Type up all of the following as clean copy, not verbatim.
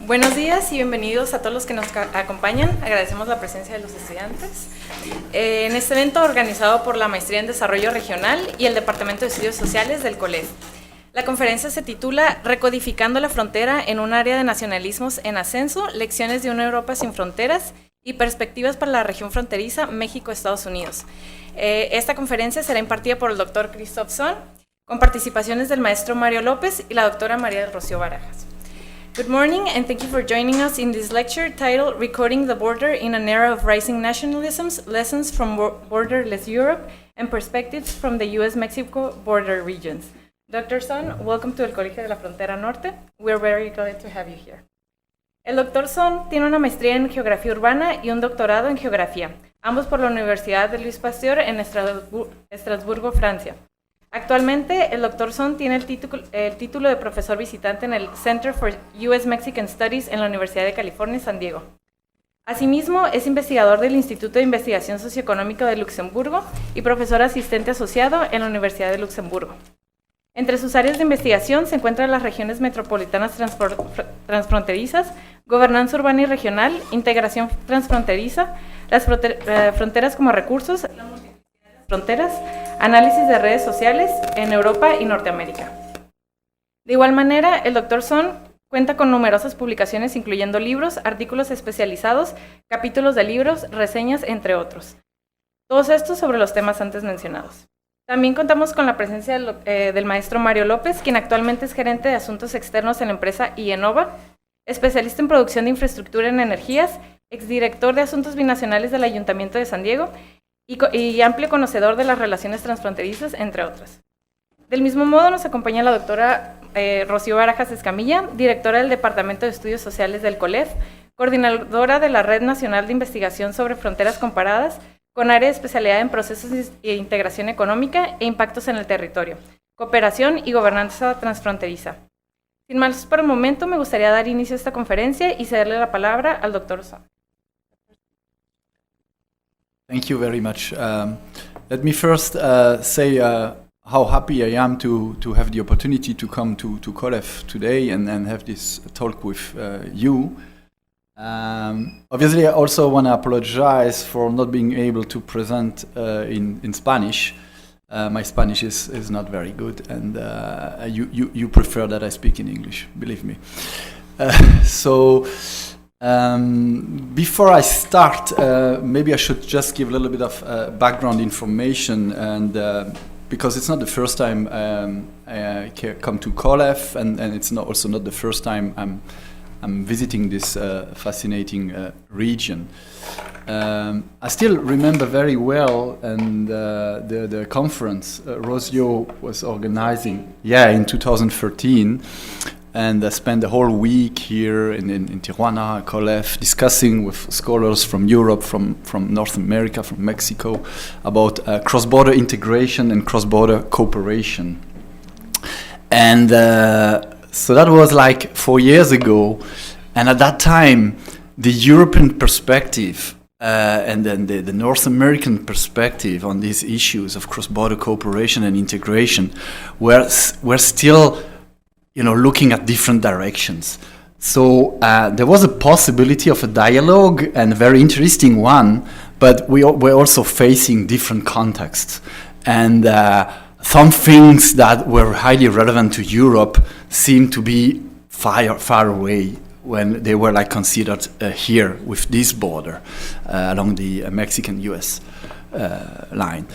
Buenos días y bienvenidos a todos los que nos acompañan. Agradecemos la presencia de los estudiantes en este evento organizado por la Maestría en Desarrollo Regional y el Departamento de Estudios Sociales del COLED. La conferencia se titula Recodificando la frontera en un área de nacionalismos en ascenso, lecciones de una Europa sin fronteras y perspectivas para la región fronteriza México-Estados Unidos. Esta conferencia será impartida por el doctor Christophe SOHN, con participaciones del maestro Mario López y la doctora María Rocio Barajas. Good morning, and thank you for joining us in this lecture titled Recoding the Border in an Era of Rising Nationalisms, Lessons from Borderless Europe and Perspectives from the U.S.-Mexico Border Regions. Dr. SOHN, welcome to el Colegio de la Frontera Norte. We're very glad to have you here. El Dr. SOHN tiene una maestría en Geografía Urbana y un doctorado en Geografía, ambos por la Universidad de Louis Pasteur en Estrasburgo, Francia. Actualmente, el Dr. SOHN tiene el título de profesor visitante en el Center for U.S.-Mexican Studies en la Universidad de California, San Diego. Asimismo, es investigador del Instituto de Investigación Socio-Económica de Luxemburgo y profesor asistente asociado en la Universidad de Luxemburgo. Entre sus áreas de investigación se encuentran las regiones metropolitanas transfronterizas, gobernanza urbana y regional, integración transfronteriza, las fronteras como recursos, la multiplicidad de las fronteras, análisis de redes sociales en Europa y Norteamérica. De igual manera, el Dr. SOHN cuenta con numerosas publicaciones incluyendo libros, artículos especializados, capítulos de libros, reseñas, entre otros. Todos estos sobre los temas antes mencionados. También contamos con la presencia del maestro Mario López, quien actualmente es gerente de asuntos externos en la empresa IENOVA, especialista en producción de infraestructura en energías, exdirector de asuntos binacionales del Ayuntamiento de San Diego y amplio conocedor de las relaciones transfronterizas, entre otras. Del mismo modo nos acompaña la doctora Rocio Barajas Escamilla, directora del Departamento de Estudios Sociales del COLED, coordinadora de la Red Nacional de Investigación sobre Fronteras Comparadas, con área de especialidad en procesos de integración económica e impactos en el territorio, cooperación y gobernanza transfronteriza. Sin más por el momento, me gustaría dar inicio a esta conferencia y cederle la palabra al doctor SOHN. Thank you very much. Let me first say how happy I am to have the opportunity to come to COLEF today and have this talk with you. Obviously, I also want to apologize for not being able to present in Spanish. My Spanish is not very good, and you prefer that I speak in English, believe me. Before I start, maybe I should just give a little bit of background information, and because it's not the first time I come to COLEF, and it's also not the first time I'm visiting this fascinating region. I still remember very well, and the conference Rocio was organizing, in 2013. And I spent the whole week here in Tijuana, COLEF, discussing with scholars from Europe, from North America, from Mexico, about cross-border integration and cross-border cooperation. And so that was like 4 years ago. And at that time, the European perspective and then the North American perspective on these issues of cross-border cooperation and integration were still looking at different directions. So there was a possibility of a dialogue, and a very interesting one, but we're also facing different contexts. And some things that were highly relevant to Europe seemed to be far away when they were considered here with this border along the Mexican-US line.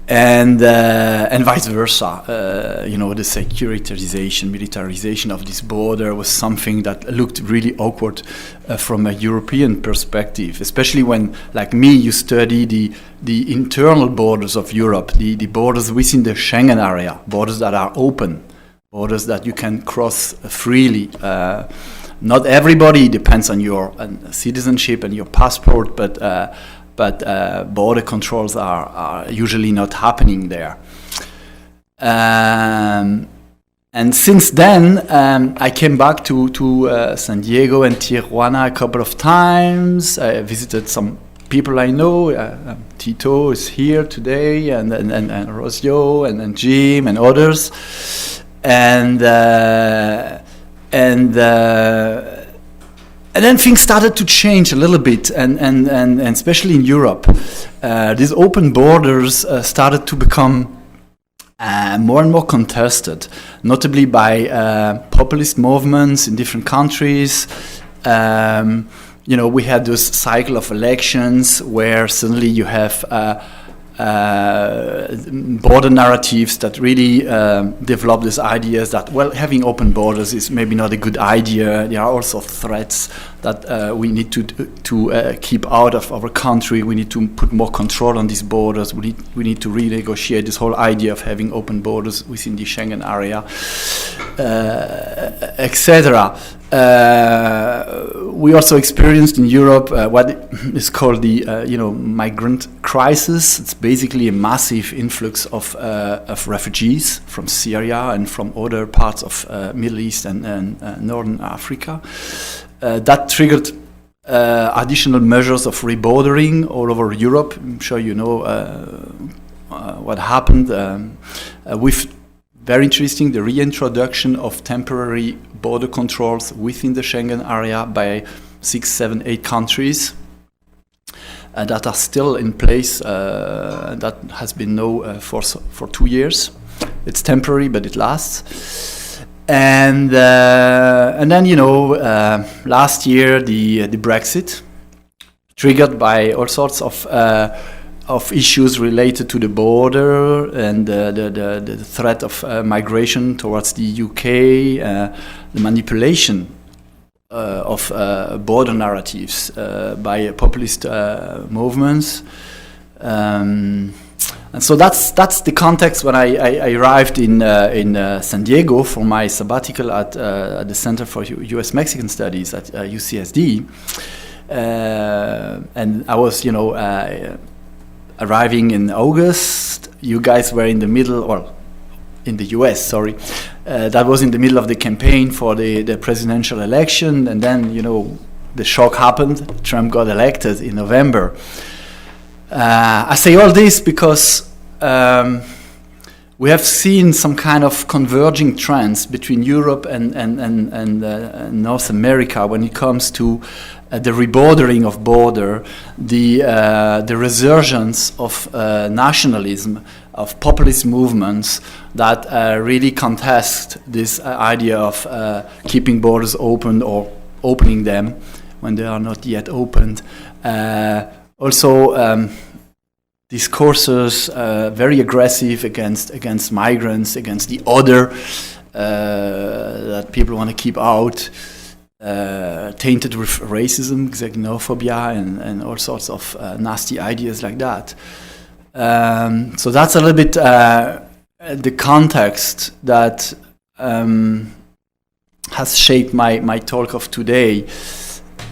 And vice versa, the securitization, militarization of this border was something that looked really awkward from a European perspective, especially when, like me, you study the internal borders of Europe, the borders within the Schengen area, borders that are open, borders that you can cross freely. Not everybody, depends on your citizenship and your passport, but border controls are usually not happening there. And since then, I came back to San Diego and Tijuana a couple of times. I visited some people I know. Tito is here today, and Rocio, and Jim, and others. And then things started to change a little bit, and especially in Europe, these open borders started to become more and more contested, notably by populist movements in different countries. We had this cycle of elections where suddenly you have border narratives that really develop these ideas that, well, having open borders is maybe not a good idea. There are also threats that we need to keep out of our country. We need to put more control on these borders. We need to renegotiate this whole idea of having open borders within the Schengen area, etc. We also experienced in Europe what is called the migrant crisis. It's basically a massive influx of refugees from Syria and from other parts of Middle East and Northern Africa. That triggered additional measures of rebordering all over Europe. I'm sure you know what happened with, very interesting, the reintroduction of temporary border controls within the Schengen area by 6, 7, 8 countries that are still in place. That has been known for 2 years. It's temporary, but it lasts. And then last year the Brexit, triggered by all sorts of issues related to the border and the threat of migration towards the UK, the manipulation of border narratives by populist movements. And so that's the context when I arrived in San Diego for my sabbatical at the Center for U.S.-Mexican Studies at UCSD. And I was, arriving in August. You guys were in the middle, or in the US, sorry. That was in the middle of the campaign for the presidential election, and then, the shock happened. Trump got elected in November. I say all this because we have seen some kind of converging trends between Europe and North America when it comes to the rebordering of border, the resurgence of nationalism, of populist movements that really contest this idea of keeping borders open or opening them when they are not yet opened. Also, discourses very aggressive against migrants, against the other that people want to keep out. Tainted with racism, xenophobia, and all sorts of nasty ideas like that. So that's a little bit the context that has shaped my talk of today.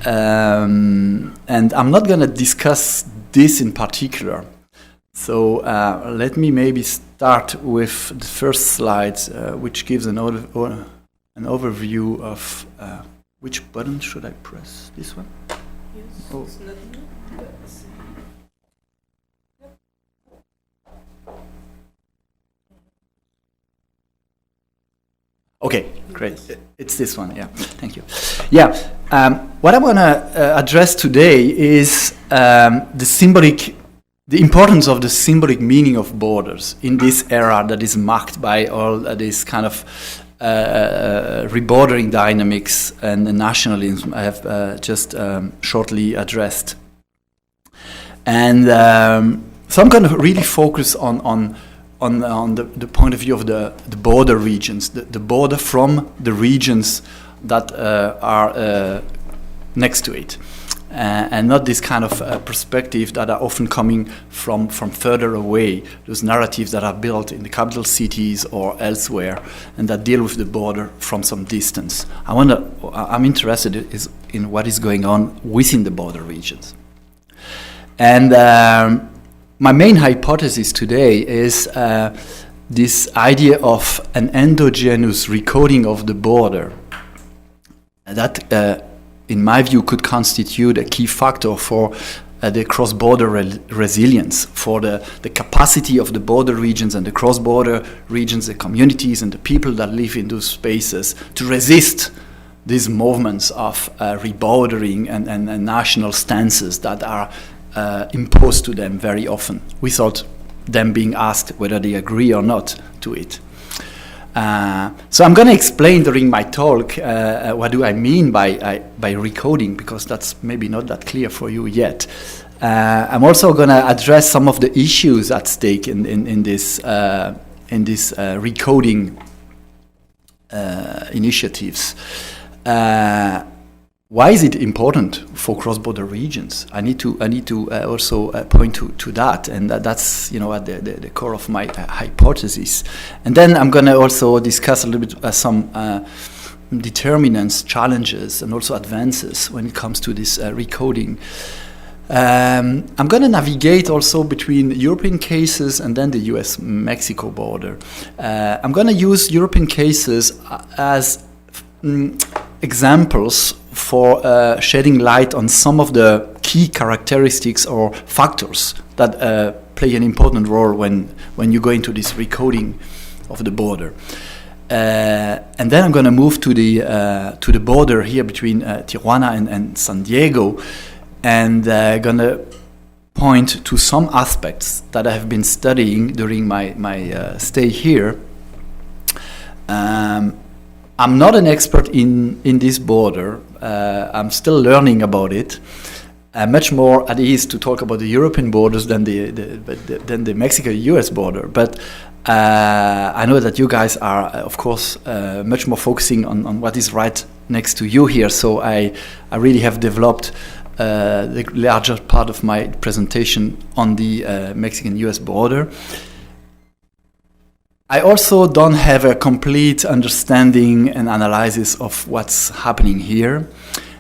And I'm not going to discuss this in particular. So let me maybe start with the first slide, which gives an overview of which button should I press? This one? Yes. Oh. Okay, great. It's this one, yeah. Thank you. Yeah, what I want to address today is the importance of the symbolic meaning of borders in this era that is marked by all this kind of rebordering dynamics and nationalism I have just shortly addressed. And so I'm going to really focus on the point of view of the border regions, the border from the regions that are next to it. And not this kind of perspective that are often coming from further away, those narratives that are built in the capital cities or elsewhere and that deal with the border from some distance. I'm interested in what is going on within the border regions. And my main hypothesis today is this idea of an endogenous recoding of the border that in my view, could constitute a key factor for the cross-border resilience, for the capacity of the border regions and the cross-border regions, the communities and the people that live in those spaces to resist these movements of rebordering and national stances that are imposed to them very often, without them being asked whether they agree or not to it. So I'm going to explain during my talk what do I mean by recoding, because that's maybe not that clear for you yet. I'm also going to address some of the issues at stake in this recoding initiatives. Why is it important for cross-border regions? I need to also point to that, and that's at the core of my hypothesis. And then I'm going to also discuss a little bit some determinants, challenges, and also advances when it comes to this recoding. I'm going to navigate also between European cases and then the US-Mexico border. I'm going to use European cases as examples for shedding light on some of the key characteristics or factors that play an important role when you go into this recoding of the border. And then I'm going to move to the border here between Tijuana and San Diego, and going to point to some aspects that I have been studying during my stay here. I'm not an expert in this border. I'm still learning about it. I'm much more at ease to talk about the European borders than the Mexico-US border. But I know that you guys are, of course, much more focusing on what is right next to you here. So I really have developed the larger part of my presentation on the Mexican-US border. I also don't have a complete understanding and analysis of what's happening here.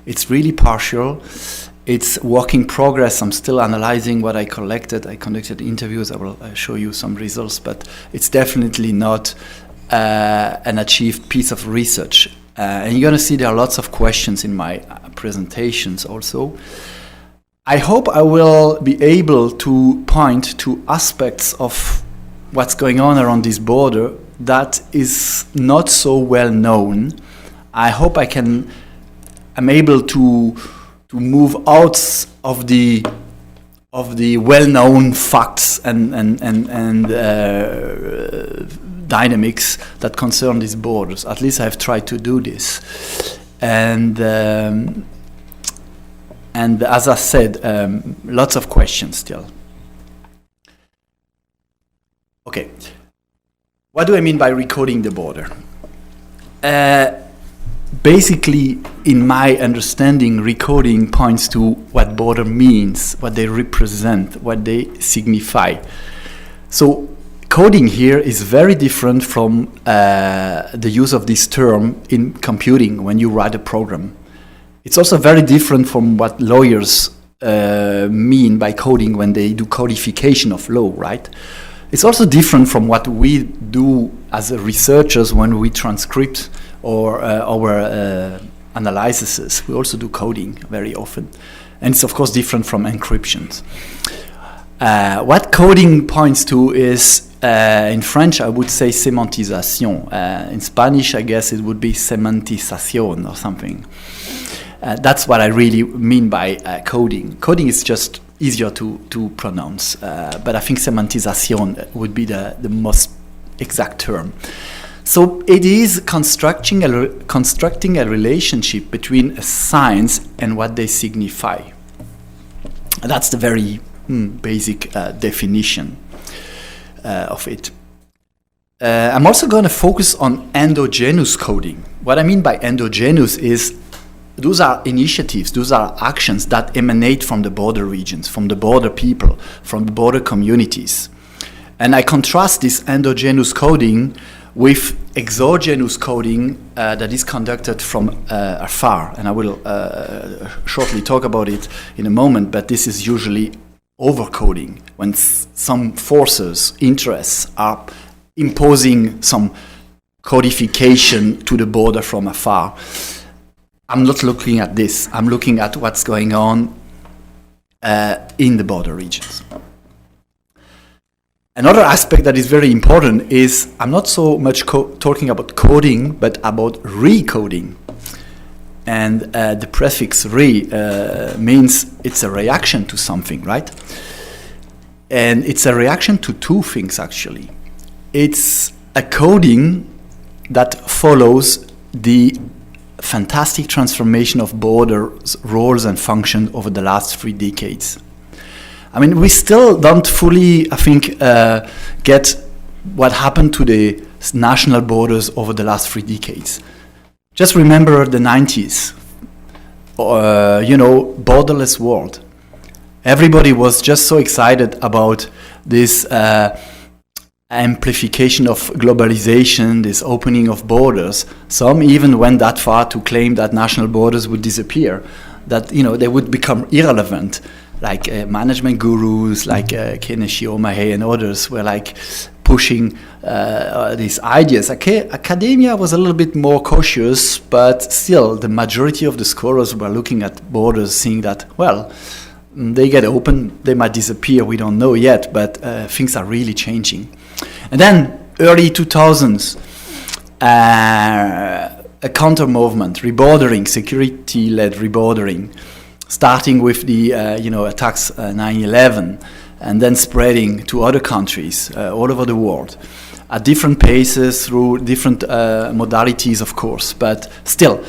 It's really partial. It's work in progress. I'm still analyzing what I collected. I conducted interviews. I will show you some results, but it's definitely not an achieved piece of research. And you're going to see there are lots of questions in my presentations also. I hope I will be able to point to aspects of what's going on around this border that is not so well known. I hope I'm able to move out of the well-known facts and dynamics that concern these borders. At least I've tried to do this, and as I said, lots of questions still. Okay, what do I mean by recoding the border? Basically, in my understanding, recoding points to what border means, what they represent, what they signify. So coding here is very different from the use of this term in computing when you write a program. It's also very different from what lawyers mean by coding when they do codification of law, right? It's also different from what we do as researchers when we transcript or our analyses. We also do coding very often. And it's of course different from encryptions. What coding points to is, in French I would say sémantisation. In Spanish I guess it would be semantización or something. That's what I really mean by coding. Coding is just easier to pronounce, but I think semantización would be the most exact term. So it is constructing a relationship between a signs and what they signify. That's the very basic definition of it. I'm also going to focus on endogenous coding. What I mean by endogenous is those are initiatives, those are actions that emanate from the border regions, from the border people, from the border communities. And I contrast this endogenous coding with exogenous coding that is conducted from afar. And I will shortly talk about it in a moment, but this is usually overcoding, when some forces, interests are imposing some codification to the border from afar. I'm not looking at this. I'm looking at what's going on in the border regions. Another aspect that is very important is I'm not so much talking about coding, but about recoding. and the prefix re means it's a reaction to something, right? And it's a reaction to two things, actually. It's a coding that follows the fantastic transformation of borders, roles, and functions over the last 3 decades. I mean, we still don't fully, I think, get what happened to the national borders over the last 3 decades. Just remember the 90s, borderless world. Everybody was just so excited about this amplification of globalization, this opening of borders. Some even went that far to claim that national borders would disappear, that they would become irrelevant. Like management gurus, like Kenichi Omahe and others were like pushing these ideas. Academia was a little bit more cautious, but still the majority of the scholars were looking at borders, seeing that, well, they get open, they might disappear, we don't know yet, but things are really changing. And then early 2000s, a counter movement, rebordering, security-led rebordering, starting with the attacks 9/11, and then spreading to other countries all over the world at different paces through different modalities, of course, but still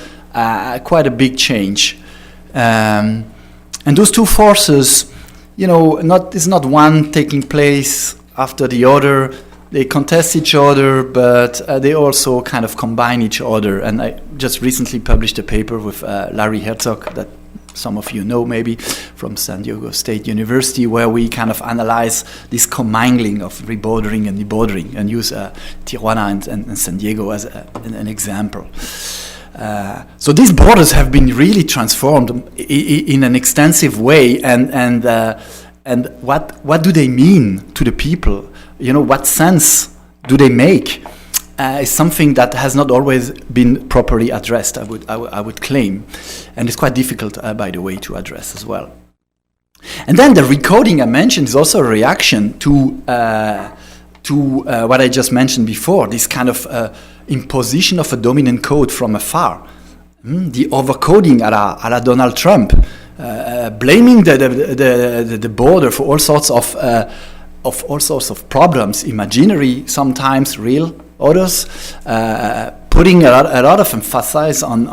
quite a big change. And those two forces, it's not one taking place after the other. They contest each other, but they also kind of combine each other. And I just recently published a paper with Larry Herzog, that some of you know maybe, from San Diego State University, where we kind of analyze this commingling of rebordering and debordering, and use Tijuana and San Diego as an example. So these borders have been really transformed in an extensive way, and what do they mean to the people? What sense do they make? Is something that has not always been properly addressed, I would claim, and it's quite difficult, by the way, to address as well. And then the recoding I mentioned is also a reaction to what I just mentioned before, this kind of imposition of a dominant code from afar, the overcoding a la Donald Trump, blaming the border for all sorts of problems, imaginary, sometimes real, others, putting a lot of emphasis on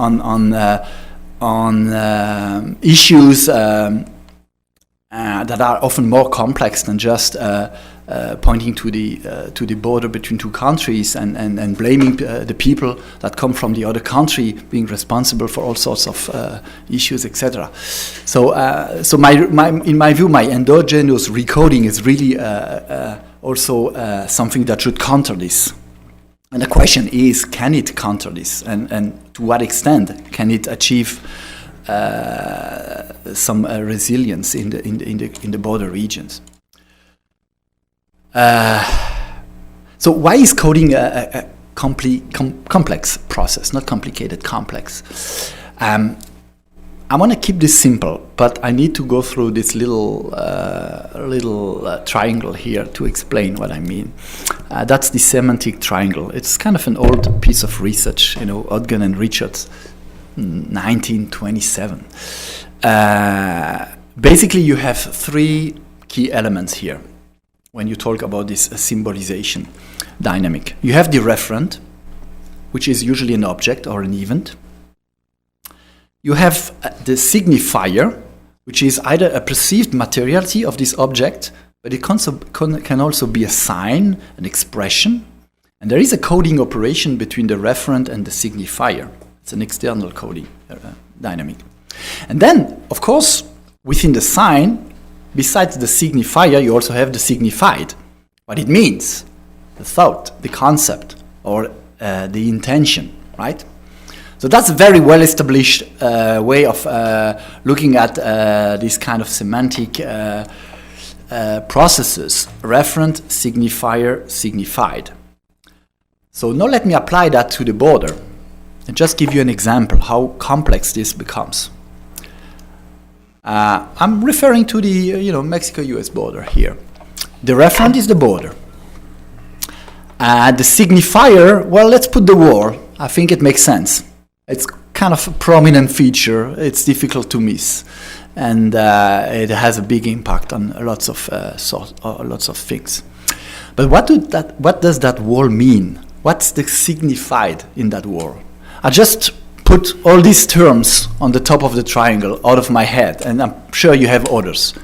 issues that are often more complex than just pointing to the border between two countries and blaming the people that come from the other country being responsible for all sorts of issues, etc. So in my view, my endogenous recoding is really also something that should counter this. And the question is, can it counter this, and to what extent can it achieve some resilience in the border regions? So why is coding a complex process, not complicated, complex? I want to keep this simple, but I need to go through this little triangle here to explain what I mean. That's the semantic triangle. It's kind of an old piece of research, Ogden and Richards, 1927. Basically, you have 3 key elements here when you talk about this symbolization dynamic. You have the referent, which is usually an object or an event. You have the signifier, which is either a perceived materiality of this object, but it can also be a sign, an expression. And there is a coding operation between the referent and the signifier. It's an external coding dynamic. And then, of course, within the sign, besides the signifier, you also have the signified, what it means, the thought, the concept, or the intention, right? So that's a very well-established way of looking at these kind of semantic processes: referent, signifier, signified. So now let me apply that to the border and just give you an example how complex this becomes. I'm referring to the Mexico-US border here. The referent is the border. The signifier, well, let's put the wall. I think it makes sense. It's kind of a prominent feature. It's difficult to miss, and it has a big impact on lots of things. But what does that wall mean? What's the signified in that wall? I just put all these terms on the top of the triangle out of my head, and I'm sure you have others.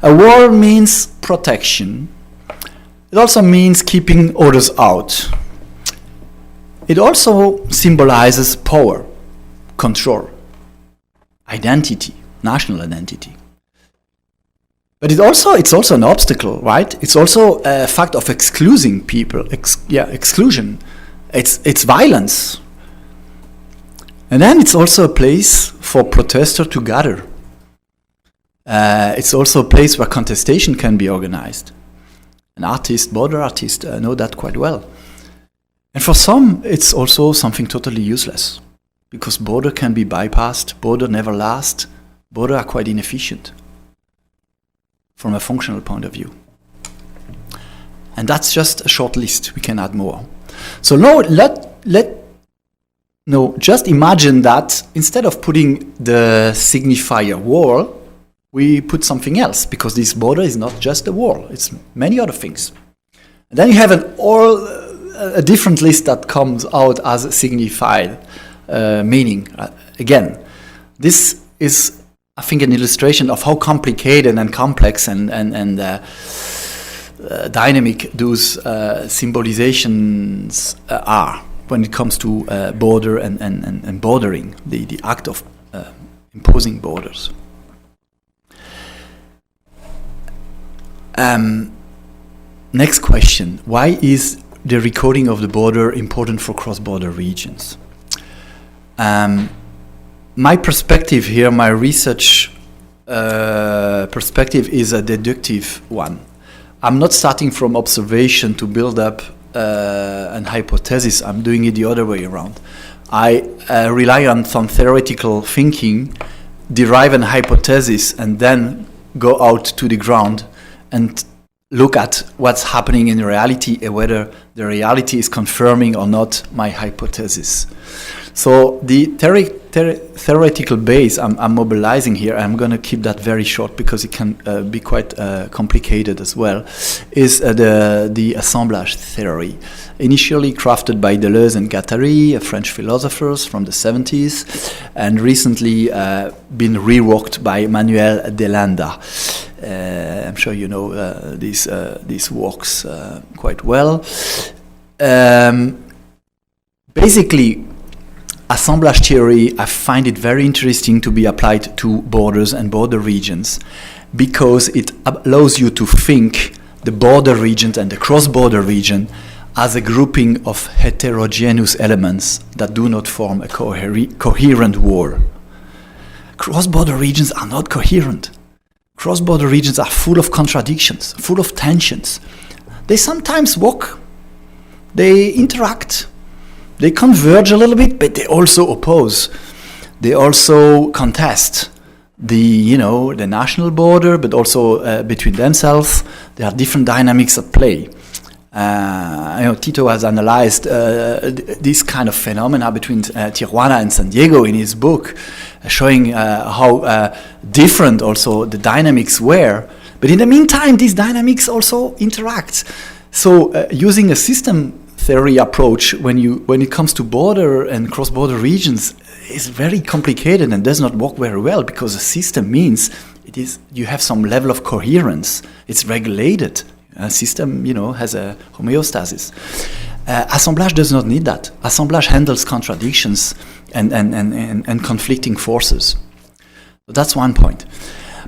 A wall means protection. It also means keeping others out. It also symbolizes power, control, identity, national identity. But it's also an obstacle, right? It's also a fact of excluding people, exclusion. It's violence. And then it's also a place for protesters to gather. It's also a place where contestation can be organized. Border artists know that quite well. And for some, it's also something totally useless, because border can be bypassed, border never last, border are quite inefficient from a functional point of view. And that's just a short list. We can add more. So now just imagine that instead of putting the signifier wall, we put something else, because this border is not just a wall, it's many other things. And then you have a different list that comes out as a signified meaning. Again, this is, I think, an illustration of how complicated and complex and dynamic those symbolizations are when it comes to border and bordering, the act of imposing borders. Next question. Why is the recoding of the border important for cross-border regions? My perspective here, my research perspective is a deductive one. I'm not starting from observation to build up an hypothesis. I'm doing it the other way around. I rely on some theoretical thinking, derive an hypothesis, and then go out to the ground and look at what's happening in reality and whether the reality is confirming or not my hypothesis. So the theoretical base I'm mobilizing here, I'm going to keep that very short because it can be quite complicated as well, is the assemblage theory, initially crafted by Deleuze and Guattari, French philosophers from the 70s, and recently been reworked by Manuel de Landa. I'm sure you know these works quite well. Basically, assemblage theory, I find it very interesting to be applied to borders and border regions, because it allows you to think the border regions and the cross-border region as a grouping of heterogeneous elements that do not form a coherent whole. Cross-border regions are not coherent. Cross-border regions are full of contradictions, full of tensions. They sometimes walk, they interact, they converge a little bit, but they also oppose. They also contest the national border, but also between themselves. There are different dynamics at play. Tito has analyzed this kind of phenomena between Tijuana and San Diego in his book, showing how different also the dynamics were. But in the meantime, these dynamics also interact. So using a system theory approach when it comes to border and cross-border regions is very complicated and does not work very well, because a system means you have some level of coherence. It's regulated. A system, has a homeostasis. Assemblage does not need that. Assemblage handles contradictions and conflicting forces. So that's one point.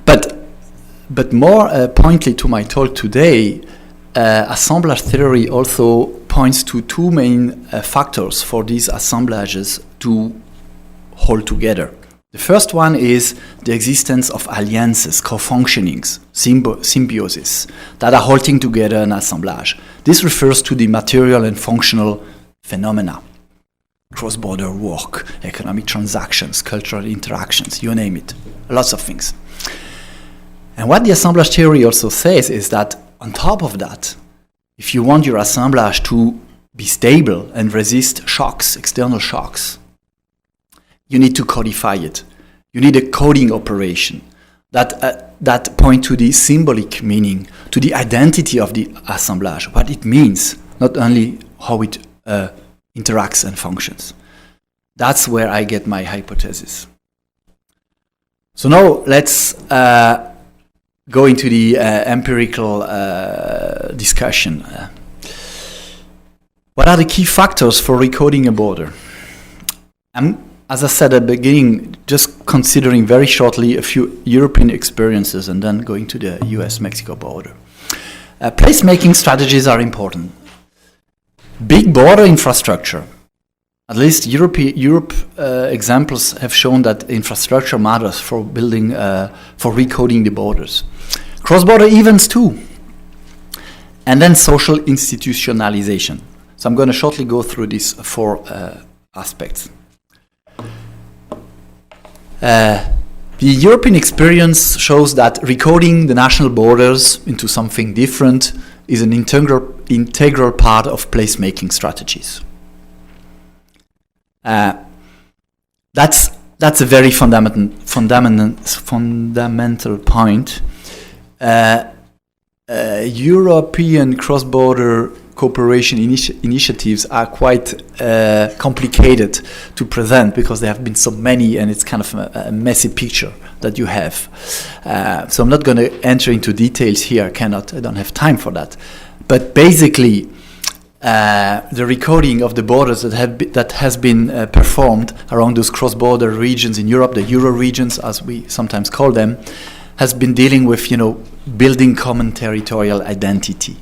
But more pointedly to my talk today, assemblage theory also points to two main factors for these assemblages to hold together. The first one is the existence of alliances, co-functionings, symbiosis, that are holding together an assemblage. This refers to the material and functional phenomena. Cross-border work, economic transactions, cultural interactions, you name it. Lots of things. And what the assemblage theory also says is that on top of that, if you want your assemblage to be stable and resist shocks, external shocks, you need to codify it. You need a coding operation that point to the symbolic meaning, to the identity of the assemblage, what it means, not only how it interacts and functions. That's where I get my hypothesis. So now let's go into the empirical discussion. What are the key factors for recoding a border? As I said at the beginning, just considering very shortly a few European experiences and then going to the US-Mexico border. Placemaking strategies are important. Big border infrastructure. At least Europe examples have shown that infrastructure matters for building, for recoding the borders. Cross-border events too. And then social institutionalization. So I'm going to shortly go through these four aspects. The European experience shows that recoding the national borders into something different is an integral part of placemaking strategies. That's a very fundamental point. European cross-border cooperation initiatives are quite complicated to present because there have been so many, and it's kind of a messy picture that you have. So I'm not going to enter into details here. I don't have time for that. But basically, the recoding of the borders that has been performed around those cross-border regions in Europe, the Euro regions, as we sometimes call them, has been dealing with, building common territorial identity.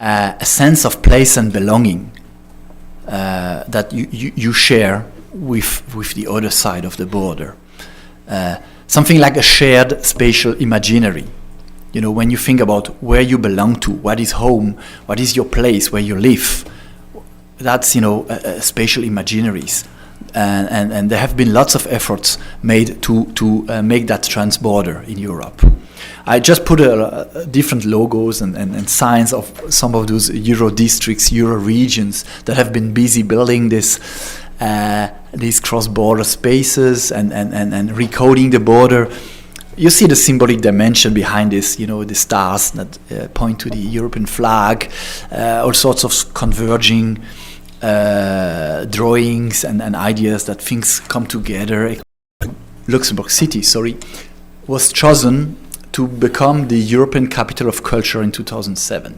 A sense of place and belonging that you share with the other side of the border. Something like a shared spatial imaginary. When you think about where you belong to, what is home, what is your place, where you live, that's, spatial imaginaries. And there have been lots of efforts made to make that transborder in Europe. I just put different logos and signs of some of those Euro districts, Euro regions that have been busy building these cross-border spaces and recoding the border. You see the symbolic dimension behind this, the stars that point to the European flag, all sorts of converging drawings and ideas that things come together. Luxembourg City, was chosen to become the European Capital of Culture in 2007.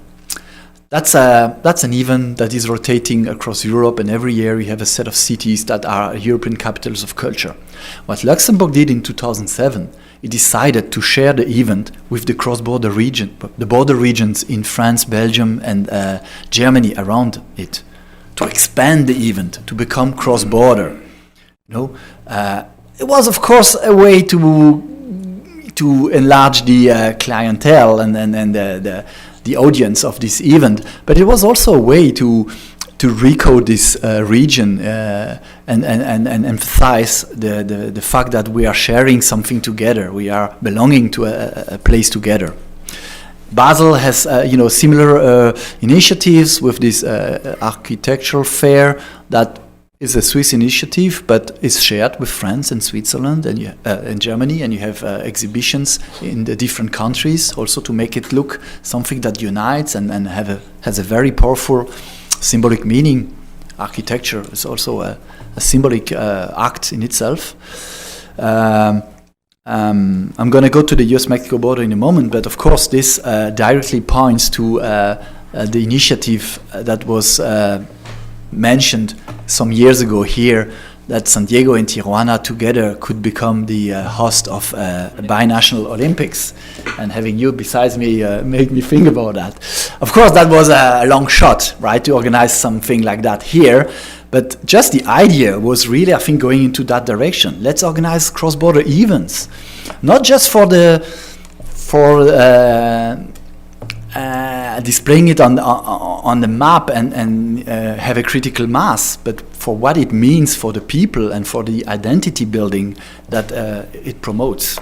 That's an event that is rotating across Europe, and every year we have a set of cities that are European capitals of culture. What Luxembourg did in 2007, it decided to share the event with the cross-border region, the border regions in France, Belgium, and Germany around it, to expand the event, to become cross-border. It was, of course, a way to enlarge the clientele and the audience of this event, but it was also a way to recode this region and emphasize the fact that we are sharing something together. We are belonging to a place together. Basel has similar initiatives with this architectural fair that is a Swiss initiative, but is shared with France and Switzerland and Germany, and you have exhibitions in the different countries also to make it look something that unites and has a very powerful symbolic meaning. Architecture is also a symbolic act in itself. I'm going to go to the US-Mexico border in a moment, but of course this directly points to the initiative that was mentioned some years ago here, that San Diego and Tijuana together could become the host of binational Olympics. And having you besides me made me think about that. Of course, that was a long shot, right, to organize something like that here. But just the idea was really, I think, going into that direction. Let's organize cross-border events, not just for displaying it on the map and have a critical mass, but for what it means for the people and for the identity building that it promotes.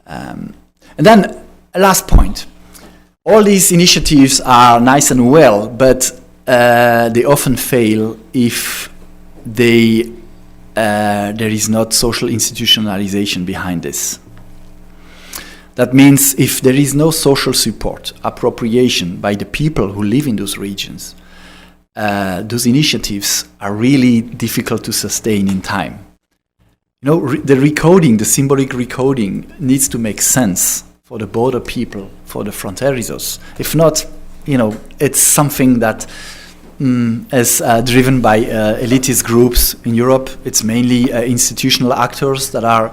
And then a last point. All these initiatives are nice and well, but they often fail if they there is not social institutionalization behind this. That means if there is no social support, appropriation by the people who live in those regions, those initiatives are really difficult to sustain in time. You know, the recoding, the symbolic recoding, needs to make sense for the border people, for the fronteirizos. If not, you know, it's something that is driven by elitist groups in Europe. It's mainly institutional actors that are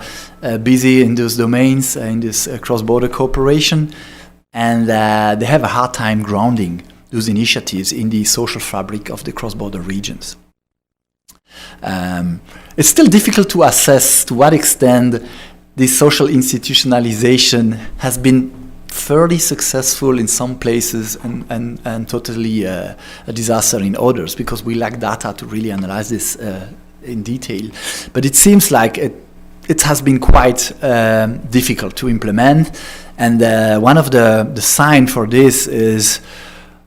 busy in those domains, in this cross-border cooperation, and they have a hard time grounding those initiatives in the social fabric of the cross-border regions. It's still difficult to assess to what extent this social institutionalization has been fairly successful in some places and totally a disaster in others, because we lack data to really analyze this in detail. But it seems like it has been quite difficult to implement, and one of the signs for this is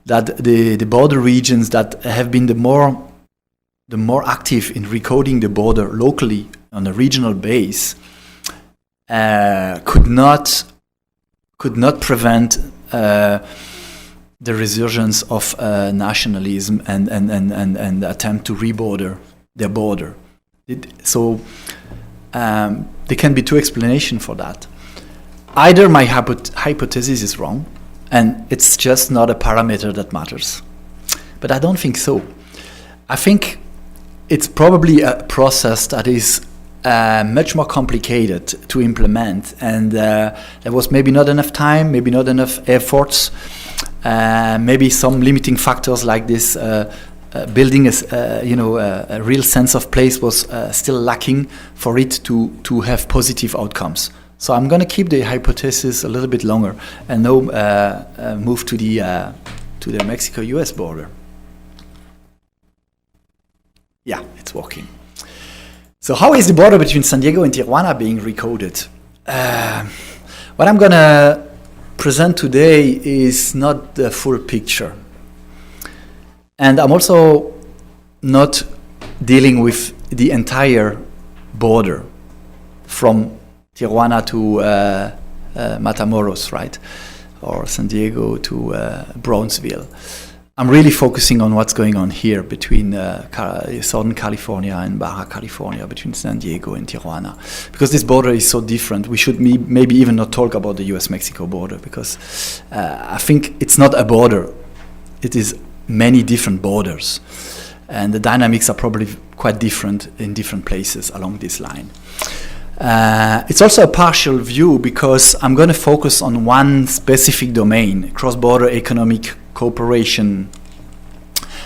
that the border regions that have been the more active in recoding the border locally on a regional base could not prevent the resurgence of nationalism and the attempt to reborder their border. So there can be two explanations for that. Either my hypothesis is wrong, and it's just not a parameter that matters. But I don't think so. I think it's probably a process that is much more complicated to implement, and there was maybe not enough time, maybe not enough efforts, maybe some limiting factors like this. Building a real sense of place was still lacking for it to have positive outcomes. So I'm going to keep the hypothesis a little bit longer and now move to the Mexico-US border. Yeah, it's working. So how is the border between San Diego and Tijuana being recoded? What I'm going to present today is not the full picture. And I'm also not dealing with the entire border from Tijuana to Matamoros, right? Or San Diego to Brownsville. I'm really focusing on what's going on here between Southern California and Baja California, between San Diego and Tijuana. Because this border is so different, we should maybe even not talk about the US-Mexico border, because I think it's not a border. It is many different borders. And the dynamics are probably quite different in different places along this line. It's also a partial view because I'm going to focus on one specific domain, cross-border economic cooperation.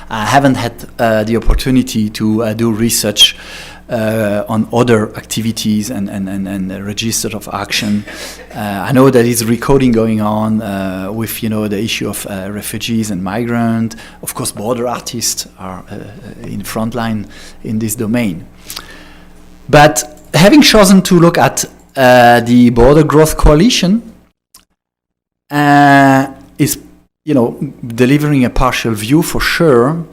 I haven't had the opportunity to do research on other activities and register of action. I know there is recoding going on with the issue of refugees and migrants. Of course, border artists are in front line in this domain. But having chosen to look at the Border Growth Coalition is delivering a partial view for sure,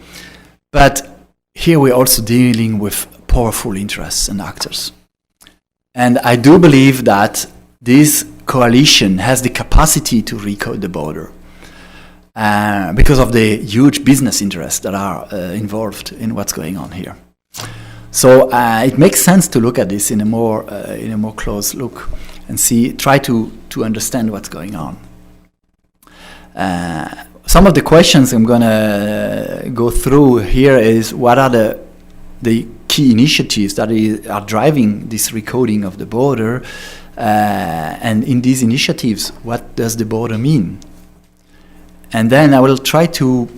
but here we're also dealing with powerful interests and actors. And I do believe that this coalition has the capacity to recode the border because of the huge business interests that are involved in what's going on here. So it makes sense to look at this in a more close look and try to understand what's going on. Some of the questions I'm going to go through here is what are the key initiatives that are driving this recoding of the border, and in these initiatives, what does the border mean? And then I will try to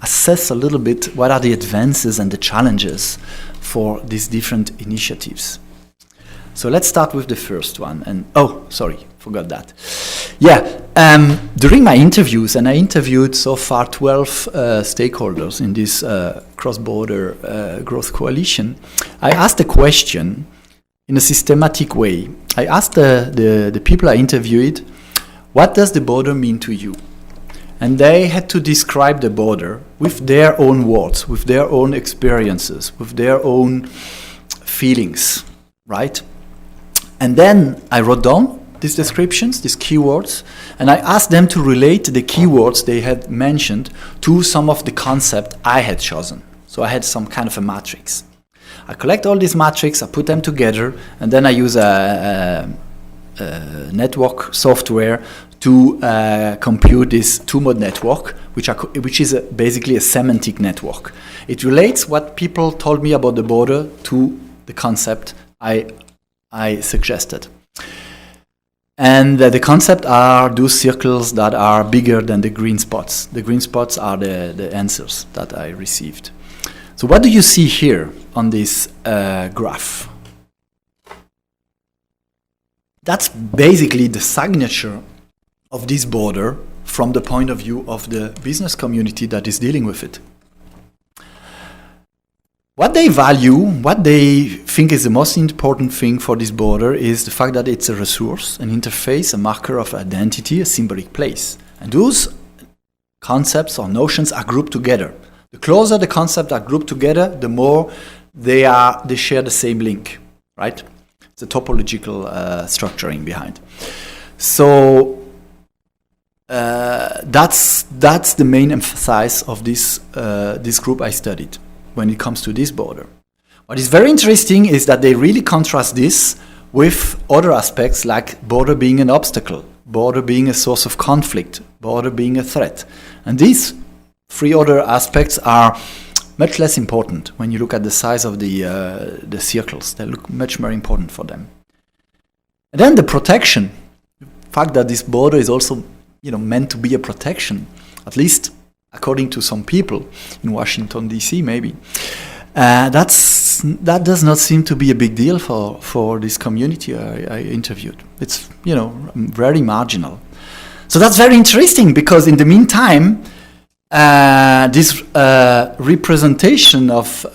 assess a little bit what are the advances and the challenges for these different initiatives. So let's start with the first one. And forgot that. Yeah, during my interviews, and I interviewed so far 12 stakeholders in this cross-border growth coalition, I asked a question in a systematic way. I asked the people I interviewed, what does the border mean to you? And they had to describe the border with their own words, with their own experiences, with their own feelings, right? And then I wrote down these descriptions, these keywords, and I asked them to relate the keywords they had mentioned to some of the concepts I had chosen. So I had some kind of a matrix. I collect all these matrices, I put them together, and then I use a network software to compute this two-mode network, which is basically a semantic network. It relates what people told me about the border to the concept I suggested. And the concept are those circles that are bigger than the green spots. The green spots are the answers that I received. So what do you see here on this graph? That's basically the signature of this border from the point of view of the business community that is dealing with it. What they value, what they think is the most important thing for this border is the fact that it's a resource, an interface, a marker of identity, a symbolic place. And those concepts or notions are grouped together. The closer the concepts are grouped together, the more they share the same link, right? It's a topological structuring behind. So that's the main emphasis of this group I studied when it comes to this border. What is very interesting is that they really contrast this with other aspects like border being an obstacle, border being a source of conflict, border being a threat. And these three other aspects are much less important when you look at the size of the circles. They look much more important for them. And then the protection, the fact that this border is also meant to be a protection, at least according to some people in Washington, D.C. maybe. That does not seem to be a big deal for this community I interviewed. It's, very marginal. So that's very interesting because in the meantime, this representation of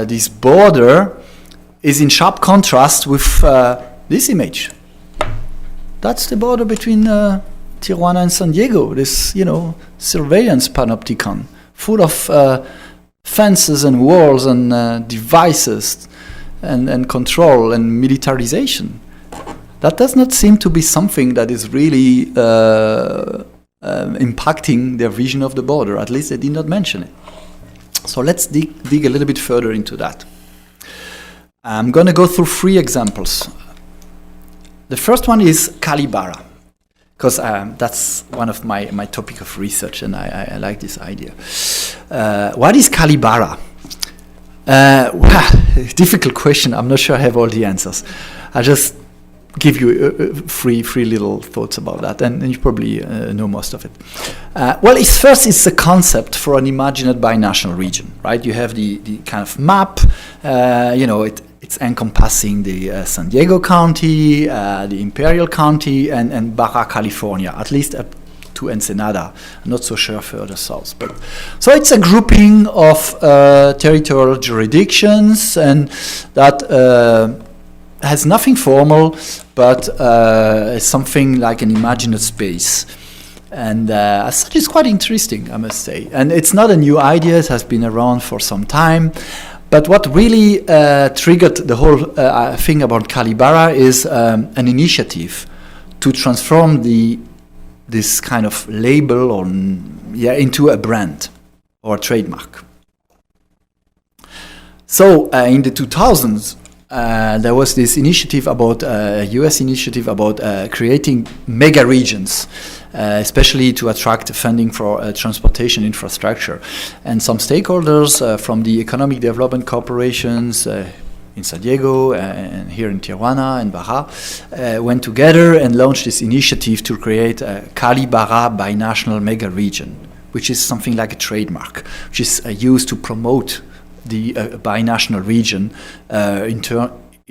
this border is in sharp contrast with this image. That's the border between Tijuana and San Diego, this, surveillance panopticon, full of fences and walls and devices and control and militarization. That does not seem to be something that is really impacting their vision of the border. At least they did not mention it. So let's dig a little bit further into that. I'm going to go through 3 examples. The first one is Calibara, because that's one of my topic of research, and I like this idea. What is Calibara? Difficult question. I'm not sure I have all the answers. I just give you three little thoughts about that, and you probably know most of it. Well, it's a concept for an imagined binational region, right? You have the kind of map, it's encompassing the San Diego County, the Imperial County, and Baja California, at least up to Ensenada. I'm not so sure further south. But so it's a grouping of territorial jurisdictions, and that has nothing formal, but it's something like an imagined space. And as such, it's quite interesting, I must say. And it's not a new idea. It has been around for some time. But what really triggered the whole thing about Calibara is an initiative to transform this kind of label into a brand or a trademark. So in the 2000s, there was this initiative about a US initiative about creating mega regions, especially to attract funding for transportation infrastructure. And some stakeholders from the economic development corporations in San Diego and here in Tijuana and Baja went together and launched this initiative to create a Calibara binational mega region, which is something like a trademark, which is used to promote the binational region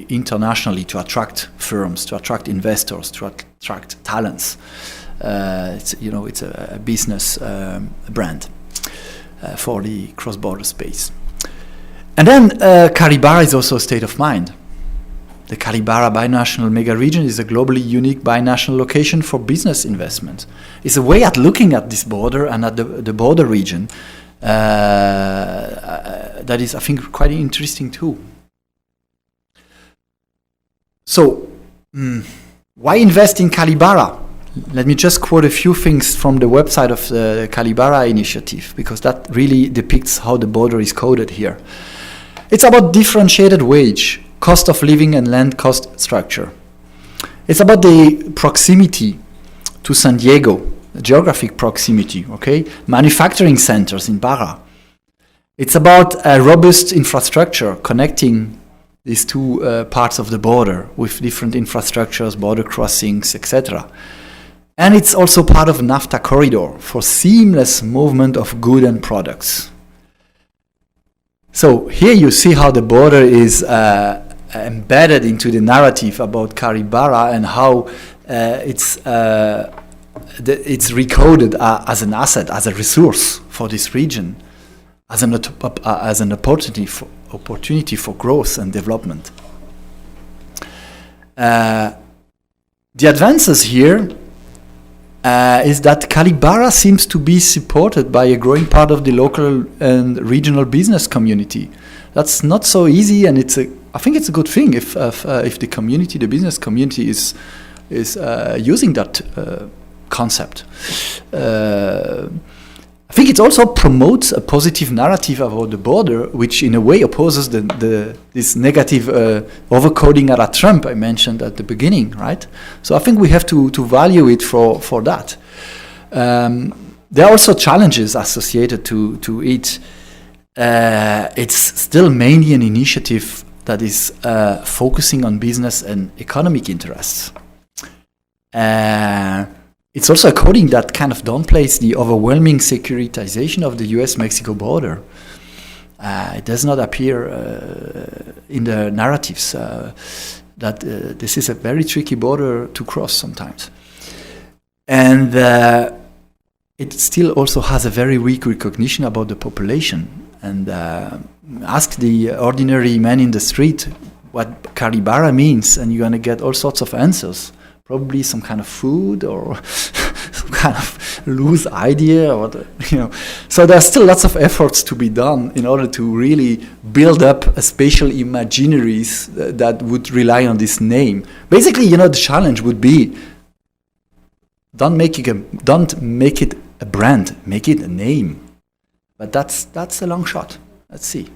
internationally to attract firms, to attract investors, to attract talents. It's a business brand for the cross-border space. And then Calibara is also a state of mind. The Calibara binational mega region is a globally unique binational location for business investment. It's a way at looking at this border and at the border region that is, I think, quite interesting too. So, why invest in Calibara? Let me just quote a few things from the website of the Calibara initiative, because that really depicts how the border is coded here. It's about differentiated wage, cost of living and land cost structure. It's about the proximity to San Diego, geographic proximity, okay? Manufacturing centers in Barra. It's about a robust infrastructure connecting these two parts of the border with different infrastructures, border crossings, etc. And it's also part of NAFTA corridor for seamless movement of goods and products. So here you see how the border is embedded into the narrative about Calibara and how it's recoded as an asset, as a resource for this region, as an opportunity for growth and development. The advances here is that Calibara seems to be supported by a growing part of the local and regional business community. That's not so easy, and I think it's a good thing if the community, the business community, is using that concept. I think it also promotes a positive narrative about the border, which in a way opposes this negative overcoding a la Trump I mentioned at the beginning, right? So I think we have to value it for that. There are also challenges associated to it. It's still mainly an initiative that is focusing on business and economic interests. It's also a coding that kind of downplays the overwhelming securitization of the US-Mexico border. It does not appear in the narratives that this is a very tricky border to cross sometimes. And it still also has a very weak recognition about the population. And ask the ordinary man in the street what Calibara means, and you're going to get all sorts of answers. Probably some kind of food or some kind of loose idea, or So there's still lots of efforts to be done in order to really build up a spatial imaginaries that would rely on this name. Basically, the challenge would be don't make it a brand, make it a name. But that's a long shot. Let's see.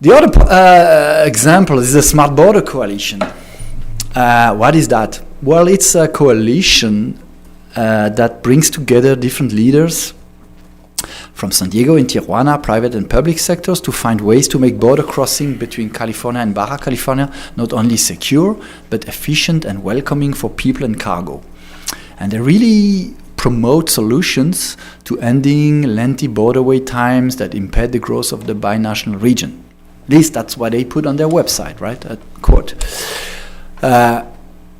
The other example is the Smart Border Coalition. What is that? Well, it's a coalition that brings together different leaders from San Diego and Tijuana, private and public sectors, to find ways to make border crossing between California and Baja California not only secure, but efficient and welcoming for people and cargo. And they really promote solutions to ending lengthy border wait times that impede the growth of the binational region. At least that's what they put on their website, right? Quote.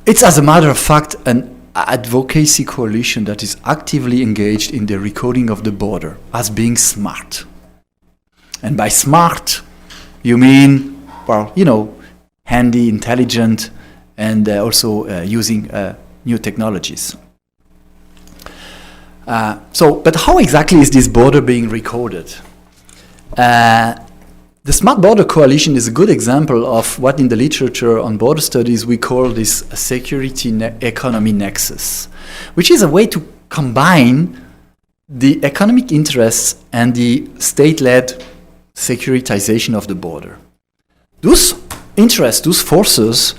It's, as a matter of fact, an advocacy coalition that is actively engaged in the recoding of the border as being smart. And by smart, you mean, handy, intelligent, and also using new technologies. But how exactly is this border being recoded? The Smart Border Coalition is a good example of what in the literature on border studies we call this security economy nexus, which is a way to combine the economic interests and the state-led securitization of the border. Those interests, those forces,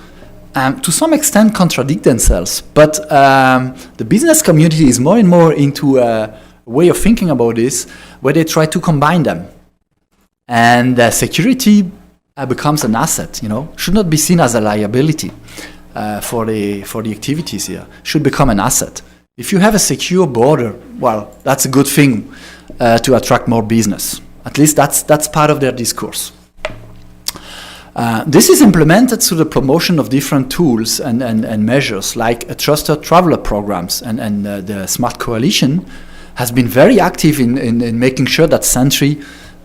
to some extent contradict themselves, but the business community is more and more into a way of thinking about this where they try to combine them. And security becomes an asset, should not be seen as a liability for the activities here, should become an asset. If you have a secure border, well, that's a good thing to attract more business. At least that's part of their discourse. This is implemented through the promotion of different tools and measures like trusted traveler programs, and the Smart Coalition has been very active in making sure that Sentry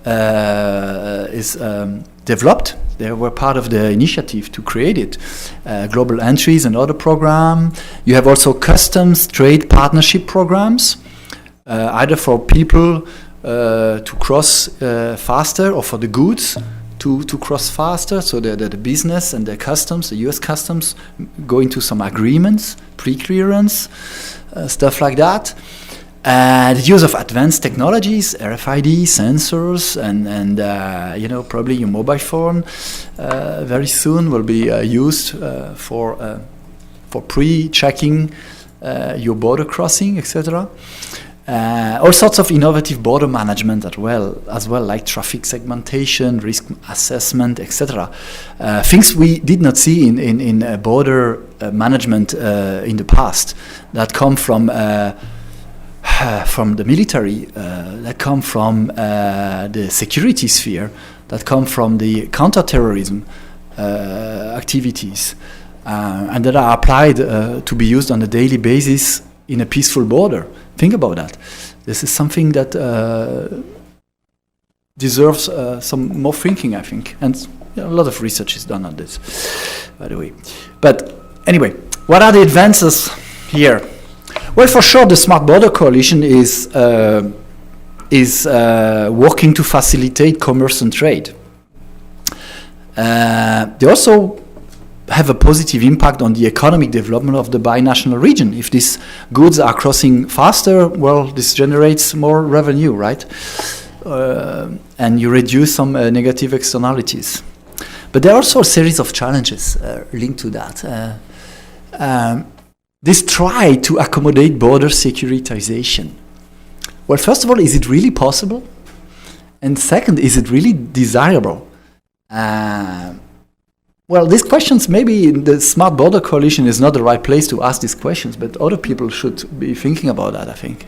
is developed. They were part of the initiative to create it. Global entries and other program. You have also customs trade partnership programs, either for people to cross faster or for the goods to cross faster. So the business and the customs, the US customs, go into some agreements, pre-clearance, stuff like that. The use of advanced technologies, RFID sensors, and probably your mobile phone very soon will be used for pre-checking your border crossing, etc. All sorts of innovative border management as well, like traffic segmentation, risk assessment, etc. Things we did not see in border management in the past, that come from the military, that come from the security sphere, that come from the counterterrorism activities, and that are applied to be used on a daily basis in a peaceful border. Think about that. This is something that deserves some more thinking, I think. And a lot of research is done on this, by the way. But anyway, what are the advances here? Well, for sure, the Smart Border Coalition is working to facilitate commerce and trade. They also have a positive impact on the economic development of the binational region. If these goods are crossing faster, well, this generates more revenue, right? And you reduce some negative externalities. But there are also a series of challenges linked to that. This try to accommodate border securitization. Well, first of all, is it really possible? And second, is it really desirable? Well, these questions, maybe the Smart Border Coalition is not the right place to ask these questions, but other people should be thinking about that, I think.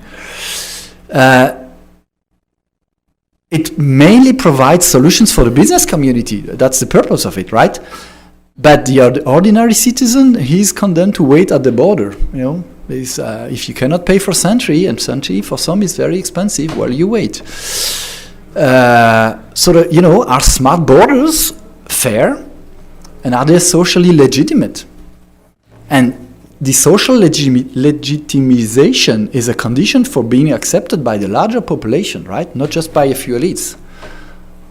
It mainly provides solutions for the business community. That's the purpose of it, right? But the ordinary citizen, he's condemned to wait at the border. You know, if you cannot pay for Sentry, and Sentry for some is very expensive, well, you wait. Are smart borders fair? And are they socially legitimate? And the social legitimization is a condition for being accepted by the larger population, right? Not just by a few elites.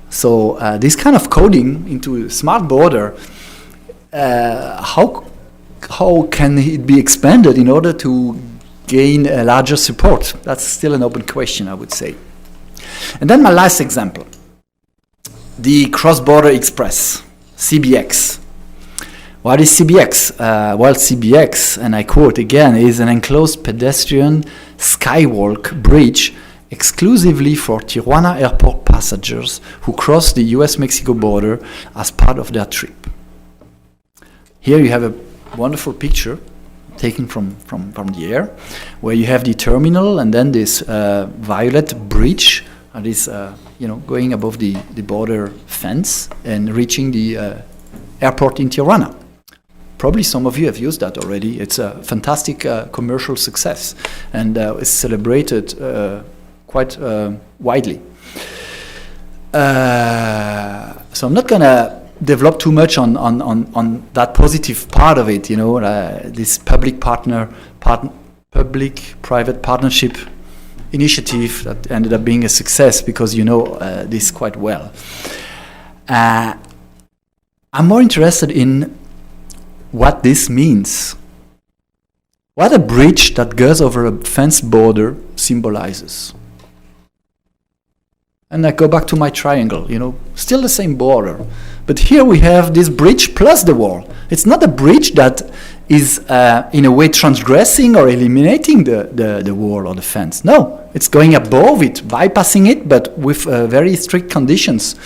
So this kind of coding into a smart border, how can it be expanded in order to gain a larger support? That's still an open question, I would say. And then my last example, the Cross-Border Express, CBX. What is CBX? Well, CBX, and I quote again, is an enclosed pedestrian skywalk bridge exclusively for Tijuana airport passengers who cross the US-Mexico border as part of their trip. Here you have a wonderful picture taken from the air, where you have the terminal and then this violet bridge that is going above the border fence and reaching the airport in Tijuana. Probably some of you have used that already. It's a fantastic commercial success and is celebrated quite widely. So I'm not going to develop too much on that positive part of it, this public-private partnership initiative that ended up being a success because this quite well. I'm more interested in what this means. What a bridge that goes over a fenced border symbolizes. And I go back to my triangle, still the same border. But here we have this bridge plus the wall. It's not a bridge that is in a way transgressing or eliminating the wall or the fence. No, it's going above it, bypassing it, but with very strict conditions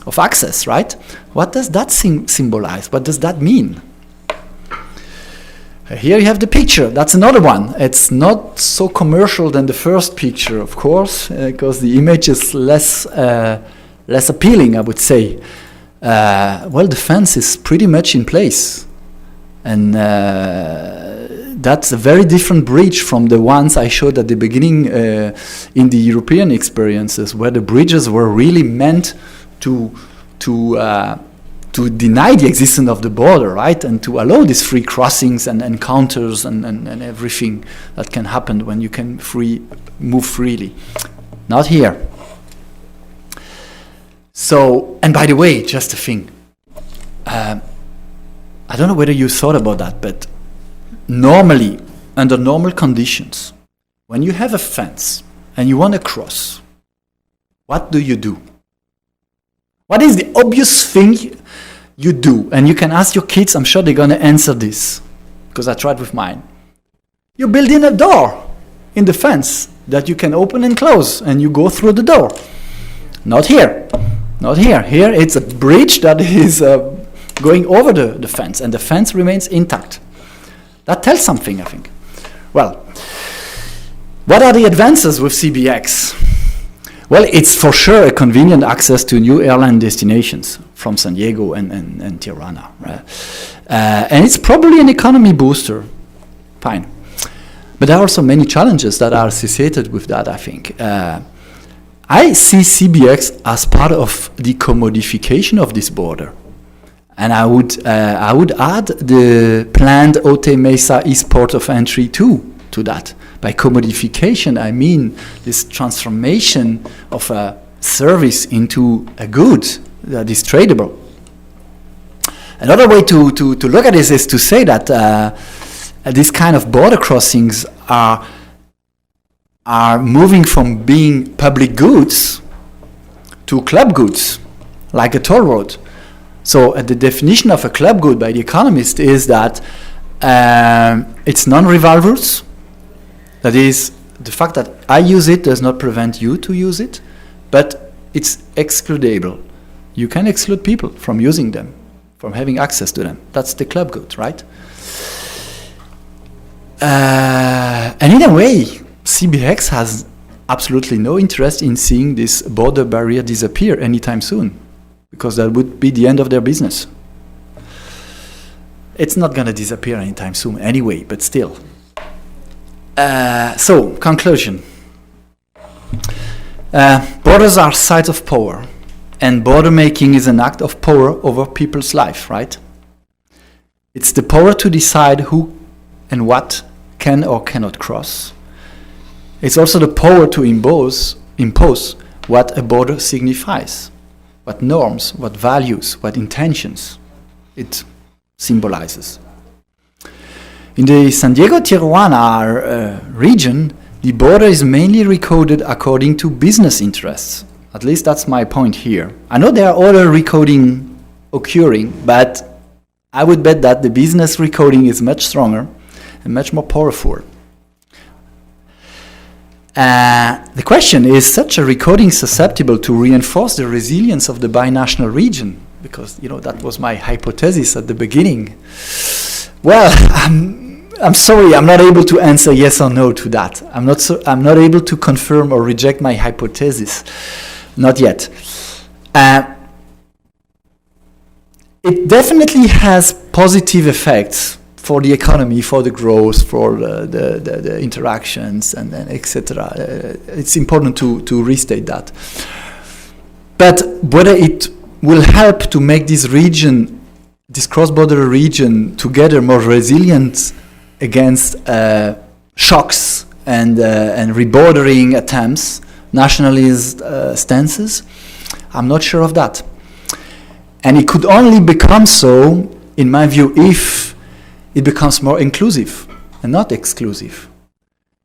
of access, right? What does that symbolize? What does that mean? Here you have the picture. That's another one. It's not so commercial than the first picture, of course, because the image is less appealing, I would say. Well, the fence is pretty much in place. And that's a very different bridge from the ones I showed at the beginning in the European experiences, where the bridges were really meant to deny the existence of the border, right? And to allow these free crossings and encounters and everything that can happen when you can move freely. Not here. So, and by the way, just a thing. I don't know whether you thought about that, but normally, under normal conditions, when you have a fence and you want to cross, what do? What is the obvious thing you do? And you can ask your kids, I'm sure they're going to answer this, because I tried with mine. You build in a door in the fence that you can open and close, and you go through the door. Not here. Not here. Here it's a bridge that is going over the fence, and the fence remains intact. That tells something, I think. Well, what are the advances with CBX? Well, it's for sure a convenient access to new airline destinations from San Diego and Tirana. Right? And it's probably an economy booster. Fine. But there are also many challenges that are associated with that, I think. I see CBX as part of the commodification of this border. And I would add the planned Otay Mesa East Port of Entry to that. By commodification, I mean this transformation of a service into a good that is tradable. Another way to look at this is to say that this kind of border crossings are moving from being public goods to club goods, like a toll road. So the definition of a club good by The Economist is that it's non-revolvers. That is, the fact that I use it does not prevent you to use it, but it's excludable. You can exclude people from using them, from having access to them. That's the club good, right? And in a way, CBX has absolutely no interest in seeing this border barrier disappear anytime soon, because that would be the end of their business. It's not going to disappear anytime soon anyway, but still. So, conclusion. Borders are sites of power, and border making is an act of power over people's life, right? It's the power to decide who and what can or cannot cross. It's also the power to impose what a border signifies, what norms, what values, what intentions it symbolizes. In the San Diego-Tijuana region, the border is mainly recoded according to business interests. At least that's my point here. I know there are other recoding occurring, but I would bet that the business recoding is much stronger and much more powerful. The question is such a recoding susceptible to reinforce the resilience of the binational region? Because, you know, that was my hypothesis at the beginning. Well, I'm sorry, I'm not able to answer yes or no to that. I'm not able to confirm or reject my hypothesis. Not yet. It definitely has positive effects for the economy, for the growth, for the interactions, and etc. It's important to restate that. But whether it will help to make this region, this cross-border region, together more resilient against shocks and rebordering attempts, nationalist stances, I'm not sure of that. And it could only become so, in my view, if it becomes more inclusive and not exclusive.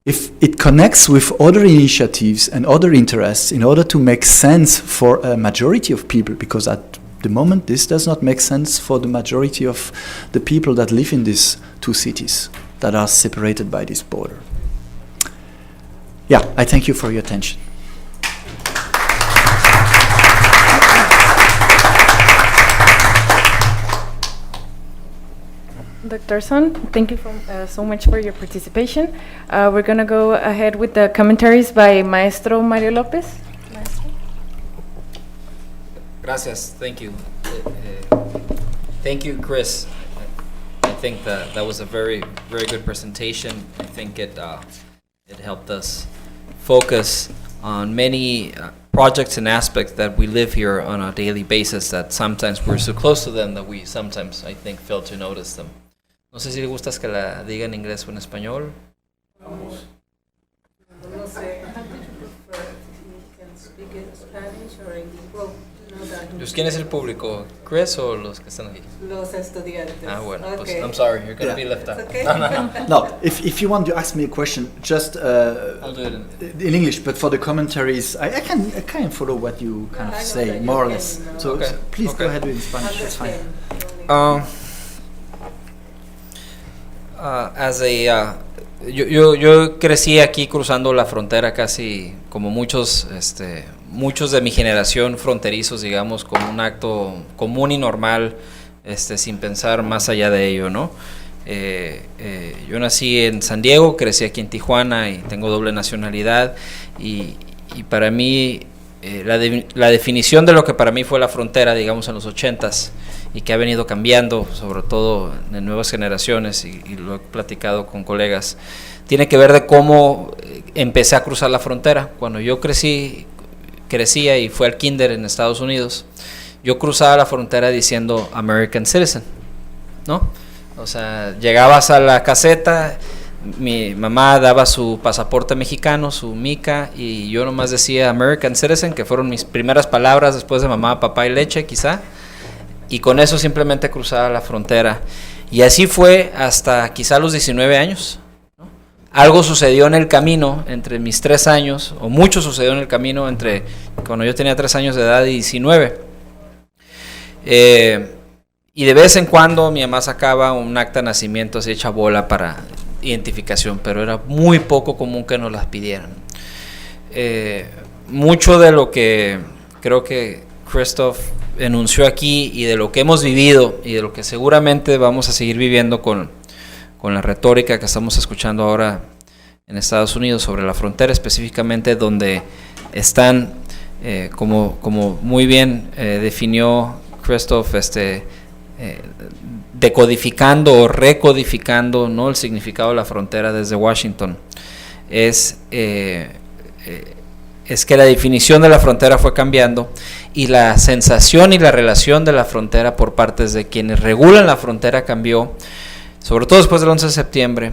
If it connects with other initiatives and other interests in order to make sense for a majority of people, because at the moment this does not make sense for the majority of the people that live in these two cities that are separated by this border. Yeah, I thank you for your attention. Dr. SOHN, thank you so much for your participation. We're going to go ahead with the commentaries by Maestro Mario López. Maestro. Gracias, thank you. Thank you, Chris. I think that was a very, very good presentation. I think it helped us focus on many projects and aspects that we live here on a daily basis, that sometimes we're so close to them that we sometimes, I think, fail to notice them. No sé si le gustas que la diga en inglés o en español. Vamos. No sé. Can speak in Spanish or English? ¿Quién es el público? ¿Chris o los que están aquí? Los estudiantes. Ah, bueno, Okay. pues, I'm sorry, you're going to be left out. Okay. No, if you want to ask me a question, just I'll do it in English, but for the commentaries, I can follow what you kind of say, more or less. So Okay. please Okay. go ahead in Spanish, that's fine. Yo crecí aquí cruzando la frontera casi como muchos de mi generación fronterizos, digamos, como un acto común y normal, sin pensar más allá de ello, ¿no? Yo nací en San Diego, crecí aquí en Tijuana y tengo doble nacionalidad y para mí la definición de lo que para mí fue la frontera, digamos, en los 80s y que ha venido cambiando, sobre todo en nuevas generaciones, y lo he platicado con colegas, tiene que ver de cómo empecé a cruzar la frontera. Cuando yo crecía y fui al kinder en Estados Unidos, yo cruzaba la frontera diciendo American Citizen, ¿no? O sea, llegabas a la caseta, mi mamá daba su pasaporte mexicano, su mica, y yo nomás decía American Citizen, que fueron mis primeras palabras después de mamá, papá y leche, quizá, y con eso simplemente cruzaba la frontera. Y así fue hasta quizá los 19 años, ¿no? Algo sucedió en el camino entre mis 3 años, o mucho sucedió en el camino entre cuando yo tenía 3 años de edad y 19. Y de vez en cuando mi mamá sacaba un acta de nacimiento así hecha bola para identificación, pero era muy poco común que nos las pidieran. Mucho de lo que creo que Christophe enunció aquí y de lo que hemos vivido y de lo que seguramente vamos a seguir viviendo con la retórica que estamos escuchando ahora en Estados Unidos sobre la frontera, específicamente donde están, como muy bien definió Christophe, decodificando o recodificando, ¿no?, el significado de la frontera desde Washington, es que la definición de la frontera fue cambiando y la sensación y la relación de la frontera por partes de quienes regulan la frontera cambió, sobre todo después del 11 de septiembre,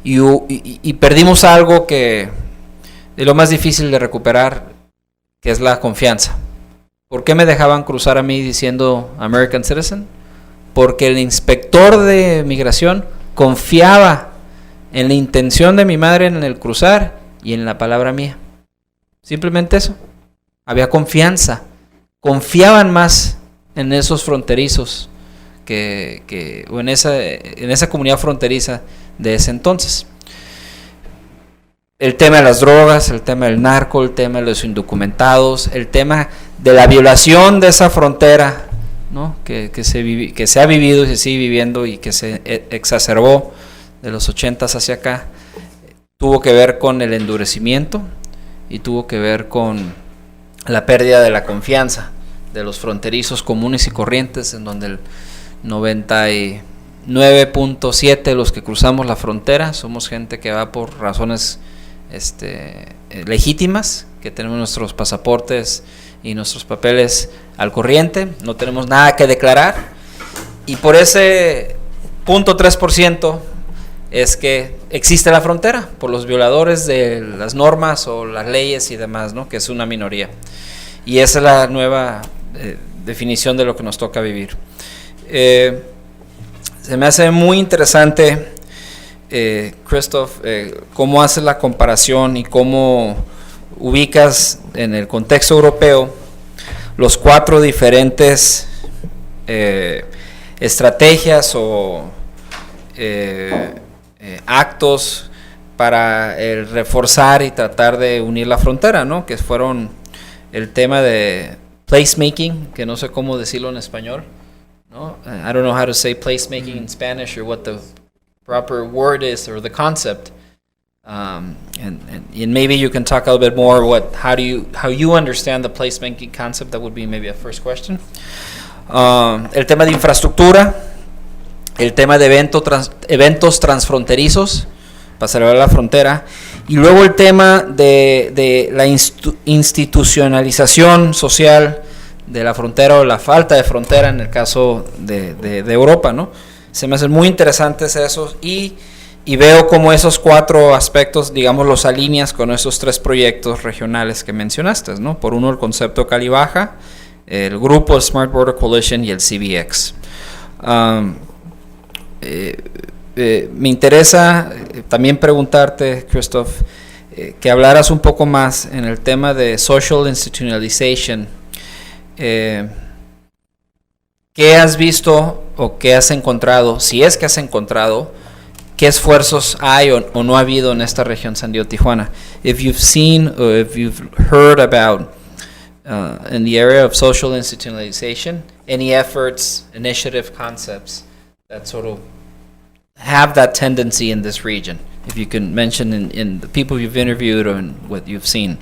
y perdimos algo que es lo más difícil de recuperar, que es la confianza. ¿Por qué me dejaban cruzar a mí diciendo American Citizen? Porque el inspector de migración confiaba en la intención de mi madre en el cruzar y en la palabra mía. Simplemente eso. Había confianza. Confiaban más en esos fronterizos o en esa comunidad fronteriza de ese entonces. El tema de las drogas, el tema del narco, el tema de los indocumentados, el tema de la violación de esa frontera, ¿no?, que se ha vivido y se sigue viviendo y que se exacerbó de los 80s hacia acá, tuvo que ver con el endurecimiento y tuvo que ver con la pérdida de la confianza de los fronterizos comunes y corrientes, en donde el 99.7 de los que cruzamos la frontera somos gente que va por razones legítimas, que tenemos nuestros pasaportes y nuestros papeles al corriente, no tenemos nada que declarar, y por ese 0.3% es que existe la frontera, por los violadores de las normas o las leyes y demás, ¿no?, que es una minoría. Y esa es la nueva definición de lo que nos toca vivir. Se me hace muy interesante, Christophe, cómo haces la comparación y cómo ubicas en el contexto europeo los 4 diferentes estrategias o actos para reforzar y tratar de unir la frontera, ¿no?, que fueron el tema de placemaking, que no sé cómo decirlo en español, ¿no? I don't know how to say placemaking in Spanish or what the proper word is or the concept. And maybe you can talk a little bit more how you understand the placemaking concept. That would be maybe a first question. El tema de infraestructura, el tema de eventos transfronterizos para celebrar la frontera, y luego el tema de la institucionalización social de la frontera o la falta de frontera en el caso de Europa, ¿no? Se me hacen muy interesantes esos y veo como esos 4 aspectos, digamos, los alineas con esos 3 proyectos regionales que mencionaste, ¿no? Por uno, el concepto Cali Baja, el grupo Smart Border Coalition y el CBX. Me interesa también preguntarte, Christophe, que hablaras un poco más en el tema de social institutionalization. ¿Qué has visto o qué has encontrado, si es que has encontrado, qué esfuerzos hay o no ha habido en esta región San Diego-Tijuana? If you've seen or if you've heard about in the area of social institutionalization, any efforts, initiative, concepts that sort of have that tendency in this region, if you can mention in the people you've interviewed or in what you've seen.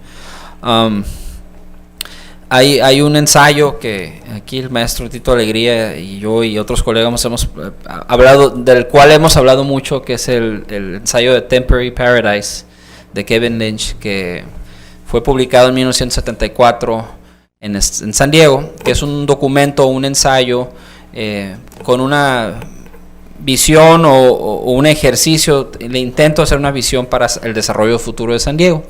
Hay un ensayo que aquí el maestro Tito Alegría y yo y otros colegas hemos hablado, del cual hemos hablado mucho, que es el ensayo de Temporary Paradise de Kevin Lynch, que fue publicado en 1974 en San Diego, que es un documento, un ensayo con una visión o un ejercicio, le intento hacer una visión para el desarrollo futuro de San Diego.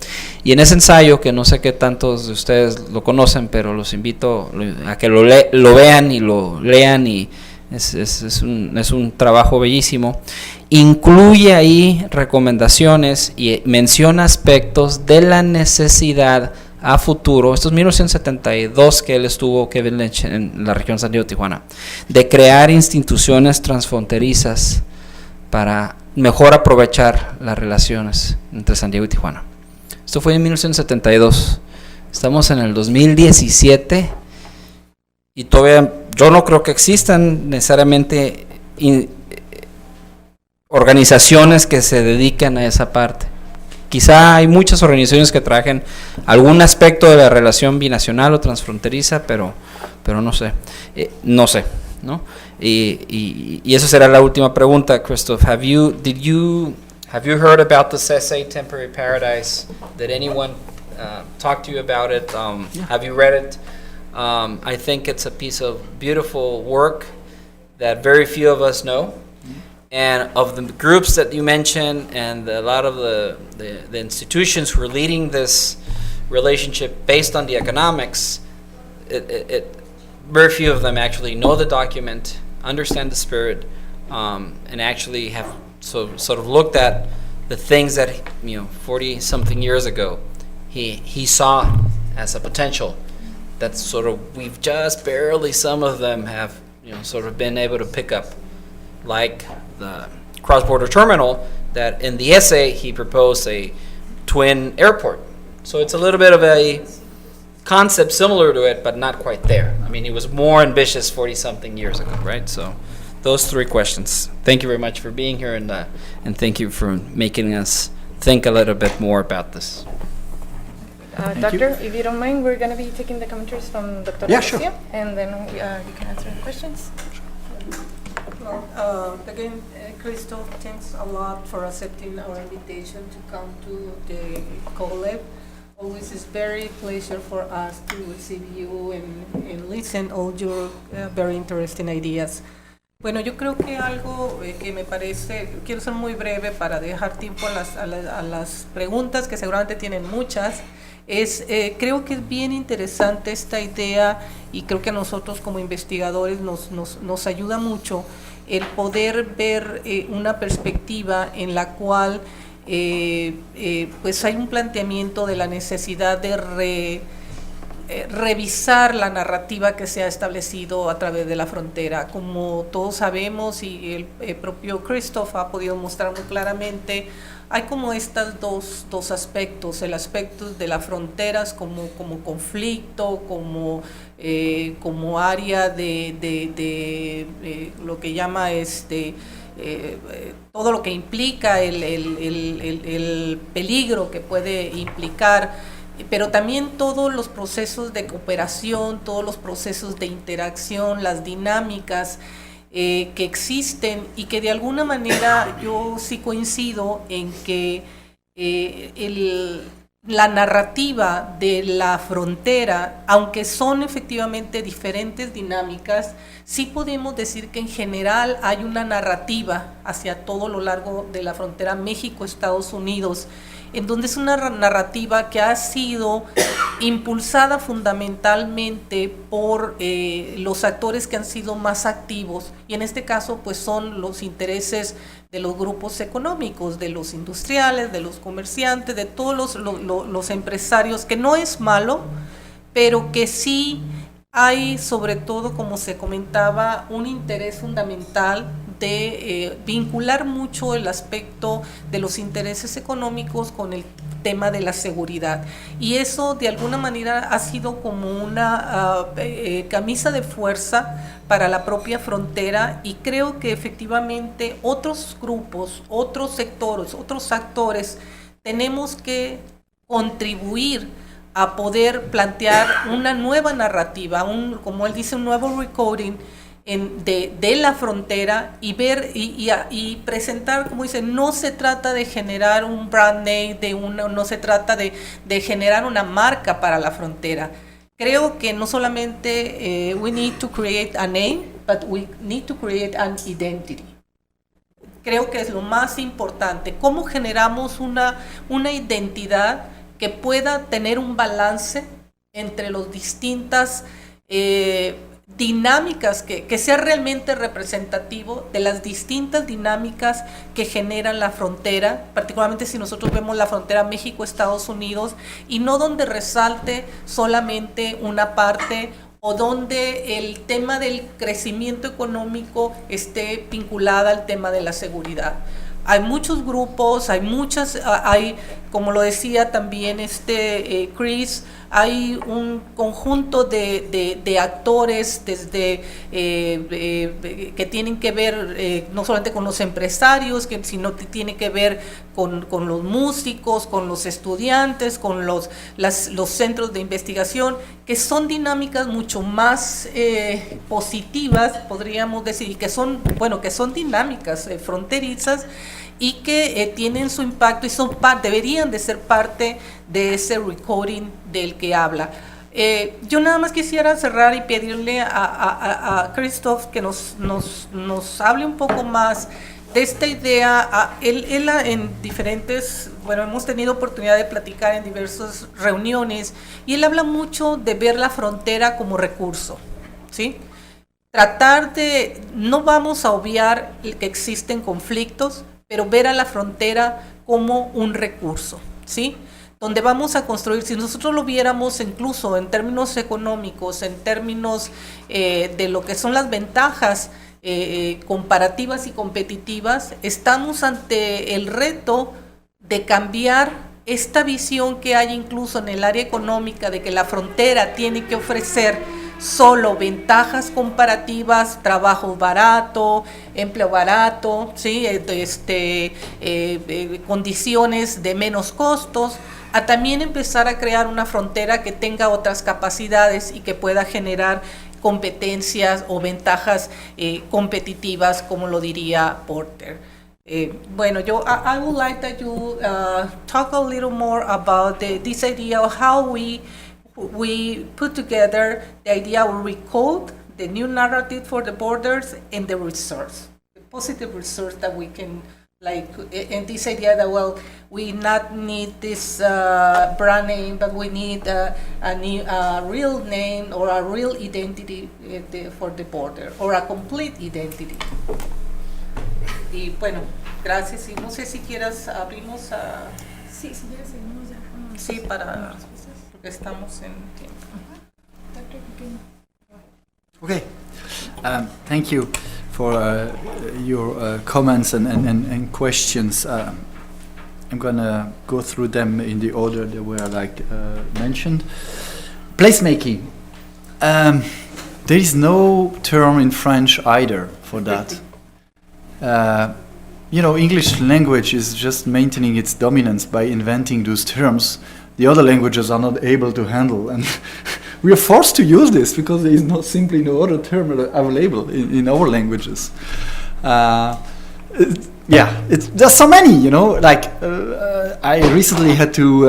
Y en ese ensayo, que no sé qué tantos de ustedes lo conocen, pero los invito a que lo vean y lo lean, y es un trabajo bellísimo. Incluye ahí recomendaciones y menciona aspectos de la necesidad a futuro, esto es 1972 que él estuvo, Kevin Lynch, en la región San Diego-Tijuana, de crear instituciones transfronterizas para mejor aprovechar las relaciones entre San Diego y Tijuana. Esto fue en 1972, estamos en el 2017 y todavía yo no creo que existan necesariamente organizaciones que se dediquen a esa parte. Quizá hay muchas organizaciones que trabajen algún aspecto de la relación binacional o transfronteriza, pero no sé, ¿no? Y eso será la última pregunta, Christophe. Have you heard about the CESE Temporary Paradise? Did anyone talk to you about it? Yeah. Have you read it? I think it's a piece of beautiful work that very few of us know. And of the groups that you mentioned and a lot of the institutions who are leading this relationship based on the economics, very few of them actually know the document, understand the spirit, and actually have sort of looked at the things that 40-something years ago he saw as a potential. That's sort of, we've just barely, some of them have sort of been able to pick up, like the cross-border terminal, that in the essay he proposed a twin airport. So it's a little bit of a concept similar to it, but not quite there. I mean, he was more ambitious 40-something years ago, right? So those three questions. Thank you very much for being here, and thank you for making us think a little bit more about this. Doctor, if you don't mind, we're going to be taking the commentaries from Dr. Yeah, Rocio, sure. and then you can answer the questions. Well, again, Christophe, thanks a lot for accepting our invitation to come to the COLEB. Always is very pleasure for us to receive you and listen all your very interesting ideas. Bueno, yo creo que algo que me parece, quiero ser muy breve para dejar tiempo a las preguntas, que seguramente tienen muchas. Creo que es bien interesante esta idea, y creo que a nosotros como investigadores nos ayuda mucho el poder ver una perspectiva en la cual pues hay un planteamiento de la necesidad de revisar la narrativa que se ha establecido a través de la frontera. Como todos sabemos, y el propio Christophe ha podido mostrar muy claramente, hay como estos dos aspectos: el aspecto de las fronteras como conflicto, como área de lo que llama todo lo que implica el peligro que puede implicar, pero también todos los procesos de cooperación, todos los procesos de interacción, las dinámicas que existen, y que de alguna manera yo sí coincido en que la narrativa de la frontera, aunque son efectivamente diferentes dinámicas, sí podemos decir que en general hay una narrativa hacia todo lo largo de la frontera México-Estados Unidos, en donde es una narrativa que ha sido impulsada fundamentalmente por los actores que han sido más activos, y en este caso pues son los intereses de los grupos económicos, de los industriales, de los comerciantes, de todos los empresarios, que no es malo, pero que sí hay, sobre todo, como se comentaba, un interés fundamental de vincular mucho el aspecto de los intereses económicos con el tema de la seguridad, y eso de alguna manera ha sido como una camisa de fuerza para la propia Frontera, y creo que efectivamente otros grupos, otros sectores, otros actores tenemos que contribuir a poder plantear una nueva narrativa, como él dice, un nuevo recoding de la Frontera, y ver y presentar, como dice, no se trata de generar un brand name, no se trata de generar una marca para la Frontera. Creo que no solamente we need to create a name, but we need to create an identity. Creo que es lo más importante, cómo generamos una identidad que pueda tener un balance entre las distintas dinámicas, que sea realmente representativo de las distintas dinámicas que generan la frontera, particularmente si nosotros vemos la frontera México-Estados Unidos, y no donde resalte solamente una parte, o donde el tema del crecimiento económico esté vinculada al tema de la seguridad. Hay muchos grupos, hay, como lo decía también Chris, hay un conjunto de actores desde que tienen que ver no solamente con los empresarios, sino que tiene que ver con los músicos, con los estudiantes, con los centros de investigación, que son dinámicas mucho más positivas, podríamos decir, y que son dinámicas fronterizas, y que tienen su impacto y deberían de ser parte de ese recoding del que habla. Yo nada más quisiera cerrar y pedirle a Christophe que nos hable un poco más de esta idea. Él en diferentes, hemos tenido oportunidad de platicar en diversas reuniones, y él habla mucho de ver la frontera como recurso, ¿sí? No vamos a obviar que existen conflictos, pero ver a la frontera como un recurso, ¿sí? Donde vamos a construir, si nosotros lo viéramos incluso en términos económicos, en términos de lo que son las ventajas comparativas y competitivas, estamos ante el reto de cambiar esta visión que hay incluso en el área económica, de que la frontera tiene que ofrecer solo ventajas comparativas, trabajo barato, empleo barato, ¿sí? Condiciones de menos costos, a también empezar a crear una frontera que tenga otras capacidades y que pueda generar competencias o ventajas competitivas, como lo diría Porter. I would like that you talk a little more about this idea of how we put together the idea of recode, the new narrative for the borders, and the resource, the positive resource that we can, and this idea that, we not need this brand name, but we need a real name or a real identity for the border, or a complete identity. Y bueno, gracias. Y no sé si quieras abrimos a... Sí, si quieres seguimos ya con... Sí, para... porque estamos en tiempo. Okay, thank you for your comments and questions. I'm gonna go through them in the order they were mentioned. Placemaking. There is no term in French either for that. English language is just maintaining its dominance by inventing those terms the other languages are not able to handle, and we are forced to use this because there is simply no other term available in our languages. There's so many, I recently had to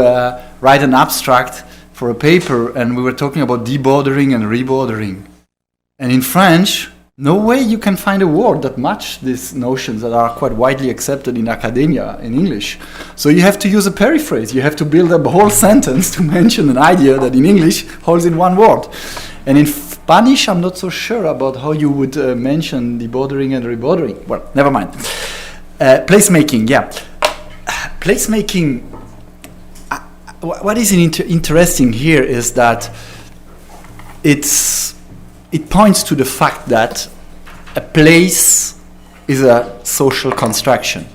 write an abstract for a paper, and we were talking about debordering and rebordering. And in French, no way you can find a word that match these notions that are quite widely accepted in academia in English. So you have to use a periphrase. You have to build up a whole sentence to mention an idea that in English holds in one word. And in Spanish, I'm not so sure about how you would mention debordering and rebordering. Well, never mind. Placemaking, yeah. Placemaking, what is interesting here is that it points to the fact that a place is a social construction.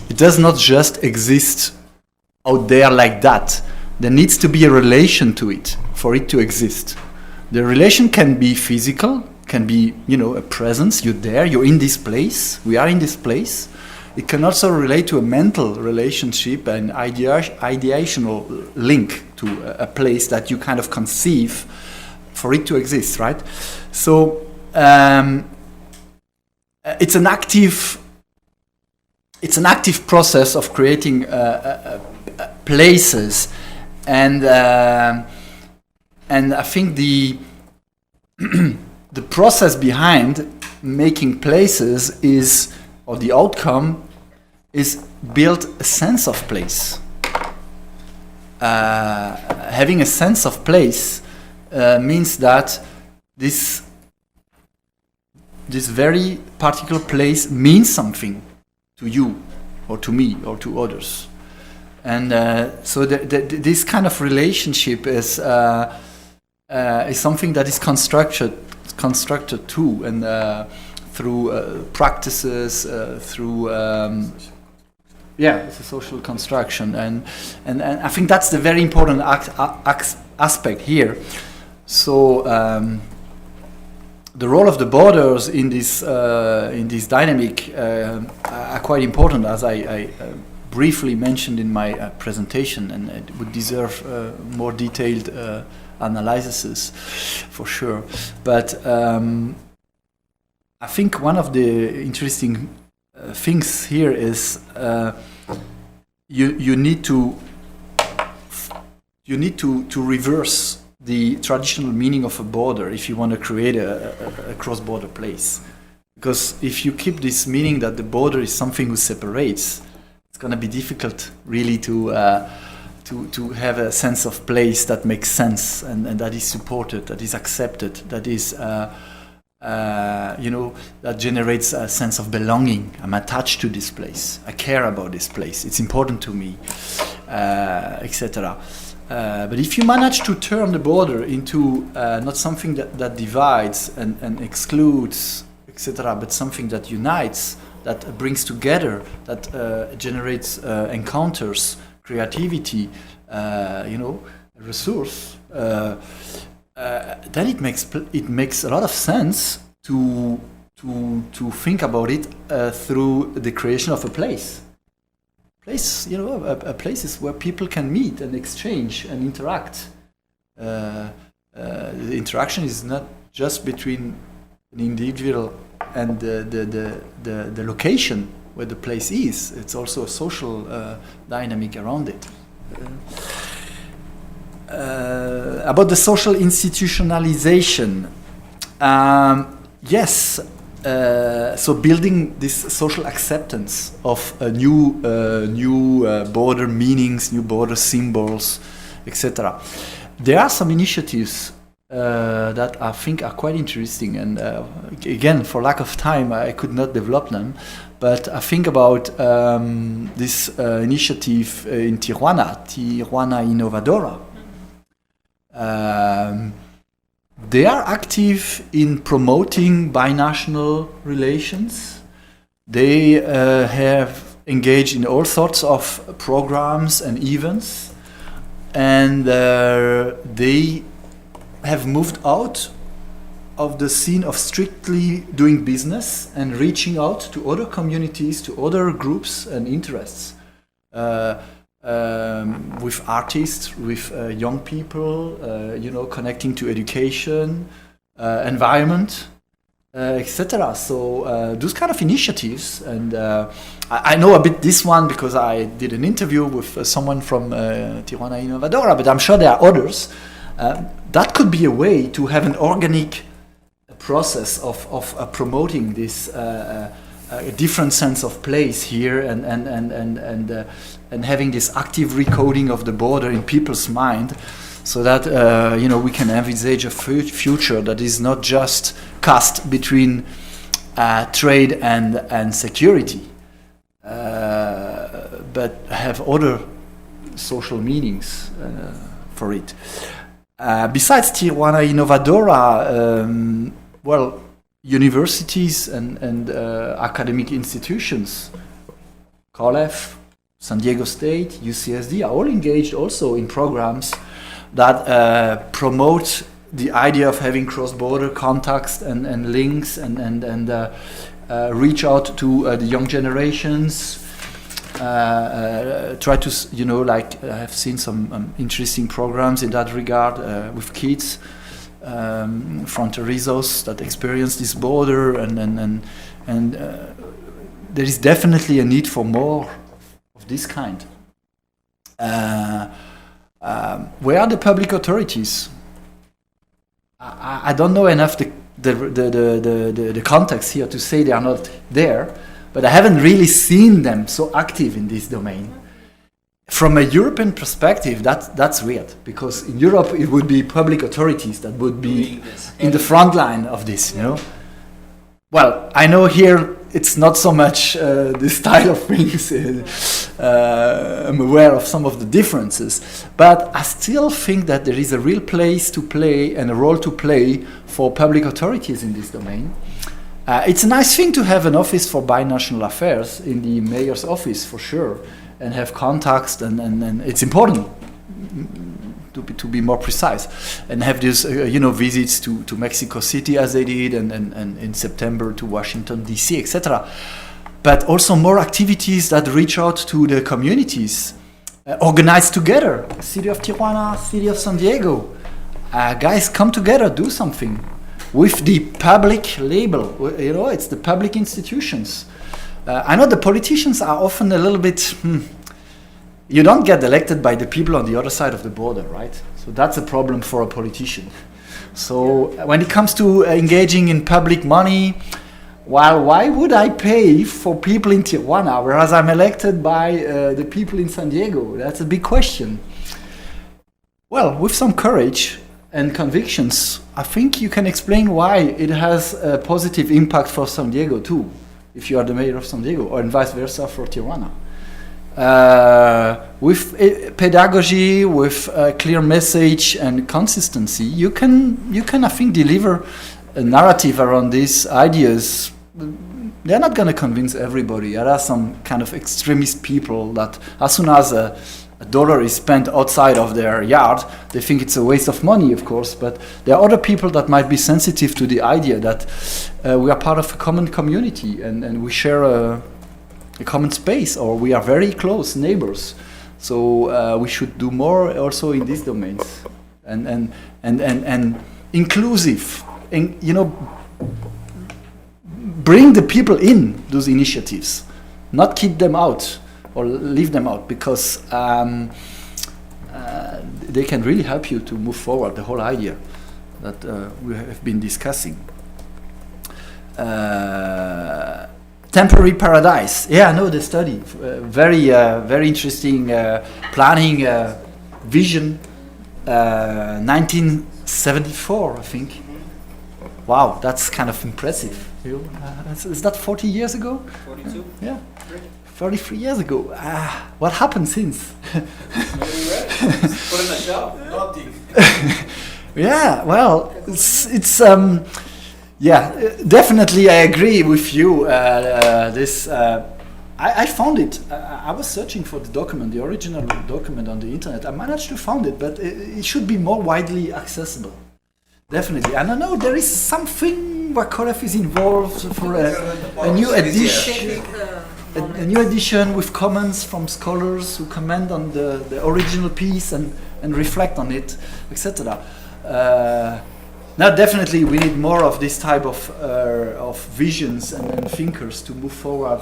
It does not just exist out there like that. There needs to be a relation to it for it to exist. The relation can be physical, can be, a presence. You're there, you're in this place, we are in this place. It can also relate to a mental relationship and ideational link to a place that you kind of conceive for it to exist, right? So it's an active process of creating places, and I think the the process behind making places is, or the outcome is, build a sense of place. Having a sense of place means that this very particular place means something to you, or to me, or to others. And so this kind of relationship is something that is constructed too, and through practices, through it's a social construction, and I think that's the very important aspect here. So the role of the borders in this dynamic are quite important, as I briefly mentioned in my presentation, and it would deserve more detailed analysis for sure. But I think one of the interesting things here is you need to reverse the traditional meaning of a border if you want to create a cross-border place. Because if you keep this meaning that the border is something who separates, it's going to be difficult really to have a sense of place that makes sense, and that is supported, that is accepted, that is that generates a sense of belonging. I'm attached to this place. I care about this place. It's important to me, etc. But if you manage to turn the border into not something that divides and excludes, etc., but something that unites, that brings together, that generates encounters, creativity, resource, then it makes a lot of sense to think about it through the creation of a place. A place is where people can meet and exchange and interact. The interaction is not just between an individual and the location where the place is. It's also a social dynamic around it. About the social institutionalization, yes. So building this social acceptance of new border meanings, new border symbols, etc. There are some initiatives that I think are quite interesting, and again, for lack of time, I could not develop them. But I think about this initiative in Tijuana Innovadora. They are active in promoting binational relations. They have engaged in all sorts of programs and events, and they have moved out of the scene of strictly doing business and reaching out to other communities, to other groups and interests. With artists, with young people, connecting to education, environment, etc. So those kind of initiatives, and I know a bit this one because I did an interview with someone from Tijuana Innovadora, but I'm sure there are others. That could be a way to have an organic process of promoting this a different sense of place here and having this active recoding of the border in people's mind, so that we can envisage a future that is not just cast between trade and security, but have other social meanings for it. Besides Tijuana Innovadora, universities and academic institutions, COLEF, San Diego State, UCSD are all engaged also in programs that promote the idea of having cross-border contacts and links and reach out to the young generations. Try to, I have seen some interesting programs in that regard with kids, fronterizos that experience this border, and there is definitely a need for more of this kind. Where are the public authorities? I don't know enough the context here to say they are not there, but I haven't really seen them so active in this domain. From a European perspective, that's weird, because in Europe it would be public authorities that would be in the front line of this, Well, I know here it's not so much the style of things. I'm aware of some of the differences, but I still think that there is a real place to play and a role to play for public authorities in this domain. It's a nice thing to have an office for binational affairs in the mayor's office, for sure, and have contacts, and it's important to be more precise, and have these visits to Mexico City as they did, and in September to Washington DC, etc. But also more activities that reach out to the communities, organized together. City of Tijuana, City of San Diego, guys, come together, do something with the public label. It's the public institutions. I know the politicians are often a little bit. You don't get elected by the people on the other side of the border, right? So that's a problem for a politician. So when it comes to engaging in public money, well, why would I pay for people in Tijuana, whereas I'm elected by the people in San Diego? That's a big question. Well, with some courage and convictions, I think you can explain why it has a positive impact for San Diego too, if you are the mayor of San Diego, or vice versa for Tijuana. With pedagogy, with a clear message and consistency, you can I think deliver a narrative around these ideas. They're not going to convince everybody. There are some kind of extremist people that as soon as a dollar is spent outside of their yard, they think it's a waste of money, of course, but there are other people that might be sensitive to the idea that we are part of a common community and we share a common space, or we are very close neighbors. So we should do more also in these domains, and inclusive, and bring the people in those initiatives, not keep them out or leave them out, because they can really help you to move forward the whole idea that we have been discussing. Temporary paradise. Yeah, I know the study. Very interesting planning vision. 1974, I think. Wow, that's kind of impressive. Is that 40 years ago? 42. Yeah. 33 years ago. What happened since? Put in a show. Nothing. Yeah, well, it's yeah, definitely I agree with you. I found it. I was searching for the document, the original document on the internet. I managed to find it, but it should be more widely accessible. Definitely. And I know there is something where COLEF is involved for a new edition. A new edition with comments from scholars who comment on the original piece and reflect on it, etc. Now, definitely, we need more of this type of visions and thinkers to move forward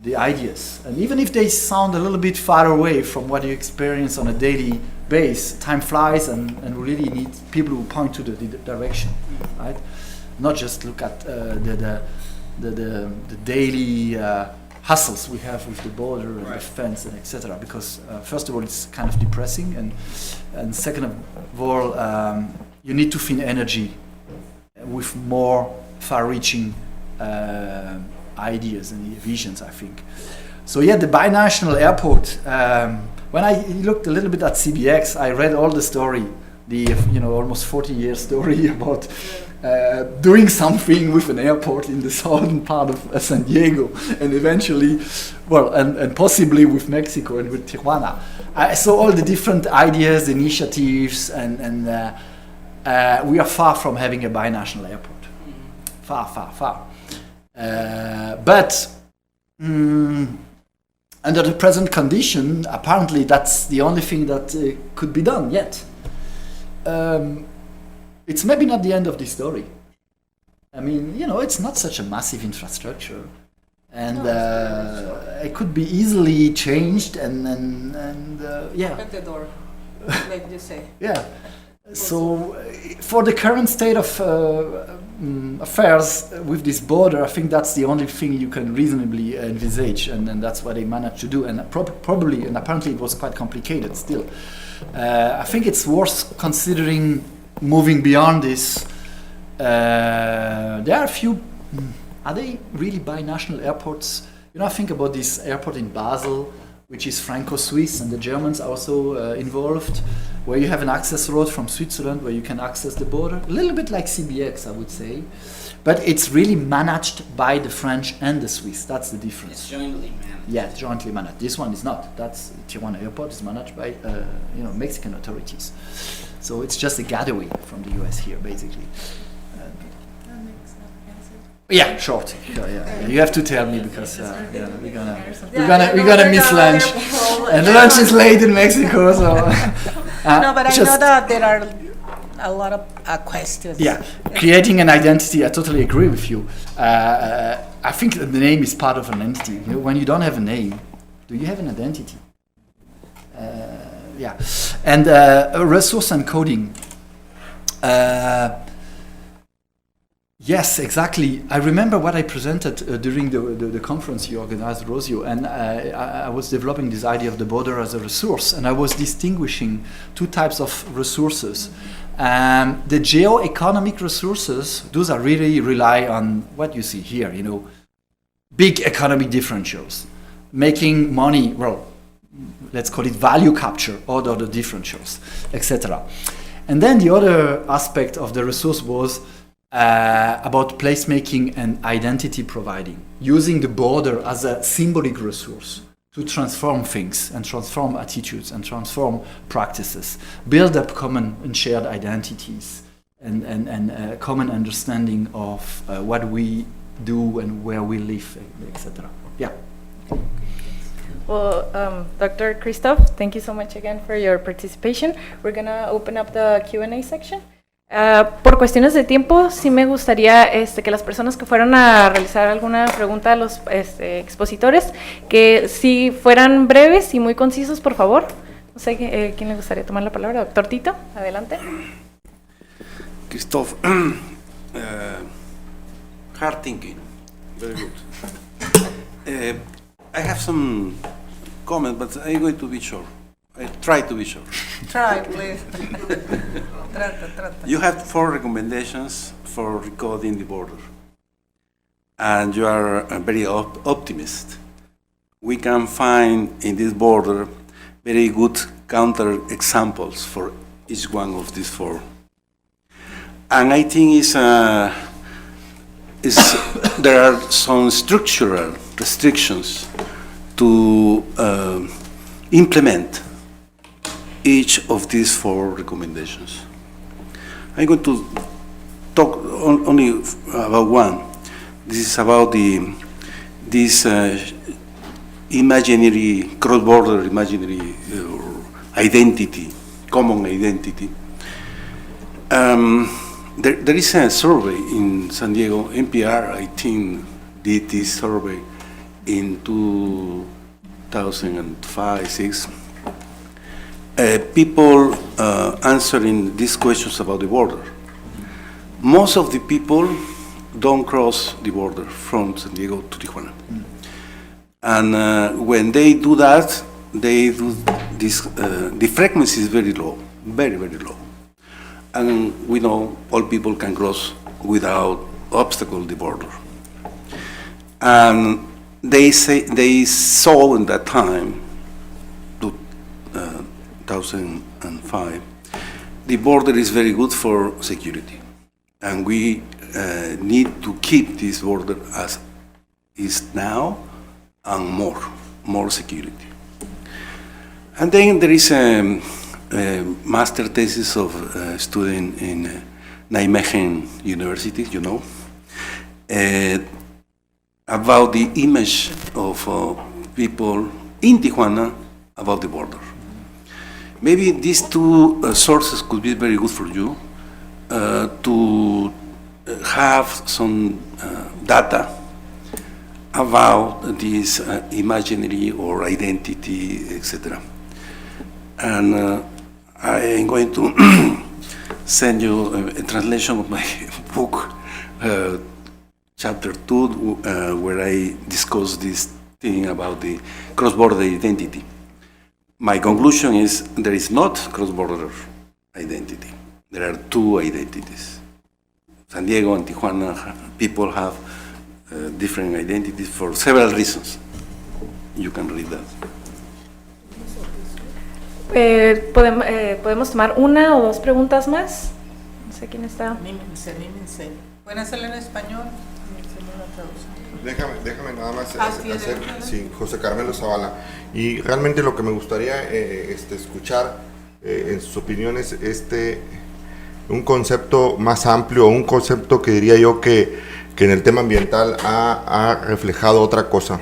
the ideas. And even if they sound a little bit far away from what you experience on a daily base, time flies, and we really need people who point to the direction, right? Not just look at the daily hassles we have with the border and the fence and etc. Because first of all, it's kind of depressing, and second of all, you need to find energy with more far-reaching ideas and visions, I think. So yeah, the binational airport. When I looked a little bit at CBX, I read all the story, the almost 40-year story about doing something with an airport in the southern part of San Diego, and eventually, well, and possibly with Mexico and with Tijuana. I saw all the different ideas, initiatives, and we are far from having a binational airport. Far, far, far. But under the present condition, apparently that's the only thing that could be done yet. It's maybe not the end of the story. I mean, it's not such a massive infrastructure, and it could be easily changed and yeah. At the door, like you say. Yeah. So, for the current state of affairs with this border, I think that's the only thing you can reasonably envisage, and that's what they managed to do. And probably, and apparently, it was quite complicated still. I think it's worth considering moving beyond this. There are a few. Are they really binational airports? I think about this airport in Basel, which is Franco-Swiss, and the Germans are also involved, where you have an access road from Switzerland where you can access the border. A little bit like CBX, I would say. But it's really managed by the French and the Swiss. That's the difference. It's jointly managed. Yeah, it's jointly managed. This one is not. That's Tijuana Airport is managed by Mexican authorities. So it's just a getaway from the US here, basically. Yeah, short. Yeah. You have to tell me because we're gonna miss lunch, and lunch is late in Mexico. So no, but I know that there are a lot of questions. Yeah, creating an identity. I totally agree with you. I think that the name is part of an entity. When you don't have a name, do you have an identity? Yeah, and resource and coding. Yes, exactly. I remember what I presented during the conference you organized, Rocio, and I was developing this idea of the border as a resource, and I was distinguishing two types of resources. The geo-economic resources, those are really rely on what you see here, big economic differentials, making money, well, let's call it value capture, out of the differentials, etc. And then the other aspect of the resource was about placemaking and identity providing, using the border as a symbolic resource to transform things and transform attitudes and transform practices, build up common and shared identities and common understanding of what we do and where we live, etc. Yeah. Well, Dr. Christophe, thank you so much again for your participation. We're going to open up the Q&A section. Por cuestiones de tiempo, sí me gustaría que las personas que fueron a realizar alguna pregunta a los expositores, que si fueran breves y muy concisos, por favor. No sé quién le gustaría tomar la palabra. Doctor Tito, adelante. Christophe, hard thinking, very good. I have some comments, but I'm going to be short. I try to be short. Try, please. Trata. You have 4 recommendations for recoding the border, and you are a very optimist. We can find in this border very good counter examples for each one of these 4. And I think there are some structural restrictions to implement each of these 4 recommendations. I'm going to talk only about one. This is about this imaginary, cross-border imaginary identity, common identity. There is a survey in San Diego, NPR, I think, did this survey in 2005-06. people answering these questions about the border. Most of the people don't cross the border from San Diego to Tijuana. And when they do that, they do this, the frequency is very low, very, very low. And we know all people can cross without obstacle the border. And they saw in that time, 2005, the border is very good for security. And we need to keep this border as is now and more security. And then there is a master thesis of a student in Nijmegen University, you know, about the image of people in Tijuana about the border. Maybe these two sources could be very good for you to have some data about this imaginary or identity, etc. And I am going to send you a translation of my book, chapter 2, where I discuss this thing about the cross-border identity. My conclusion is there is not cross-border identity. There are two identities. San Diego and Tijuana people have different identities for several reasons. You can read that. ¿Podemos tomar una o dos preguntas más? No sé quién está. Anímense. ¿Pueden hacerlo en español? Déjame nada más hacer, sí, José Carmelo Zavala. Y realmente lo que me gustaría escuchar en sus opiniones, un concepto más amplio, un concepto que diría yo que en el tema ambiental ha reflejado otra cosa.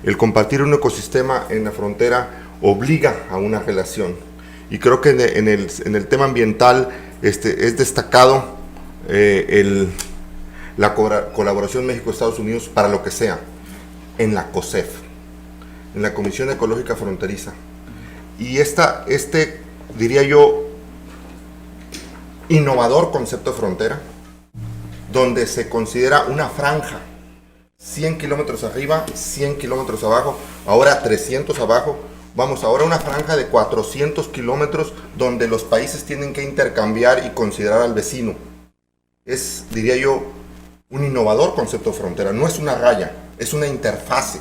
El compartir un ecosistema en la frontera obliga a una relación. Y creo que en el tema ambiental es destacado la colaboración México-Estados Unidos para lo que sea, en la COSEF, en la Comisión Ecológica Fronteriza. Y diría yo, innovador concepto de frontera, donde se considera una franja, 100 kilómetros arriba, 100 kilómetros abajo, ahora 300 abajo, vamos ahora a una franja de 400 kilómetros donde los países tienen que intercambiar y considerar al vecino. Es, diría yo, un innovador concepto de frontera, no es una raya, es una interfase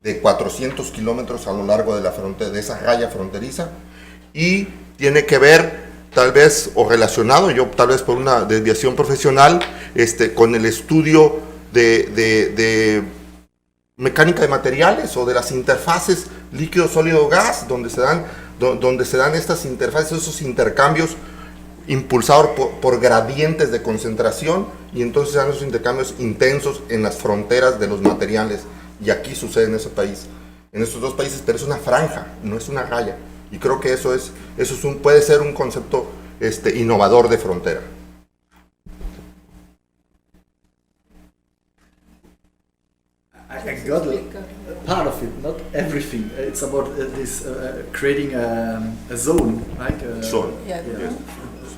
de 400 kilómetros a lo largo de la frontera, de esa raya fronteriza, y tiene que ver tal vez, o relacionado, yo tal vez por una desviación profesional, con el estudio de mecánica de materiales o de las interfaces líquido, sólido, gas, donde se dan estas interfaces, esos intercambios impulsados por gradientes de concentración, y entonces se dan esos intercambios intensos en las fronteras de los materiales, y aquí sucede en ese país, en estos dos países, pero es una franja, no es una raya, y creo que puede ser un concepto innovador de frontera. I got a part of it, not everything. It's about this creating a zone, right? Zone. Yeah.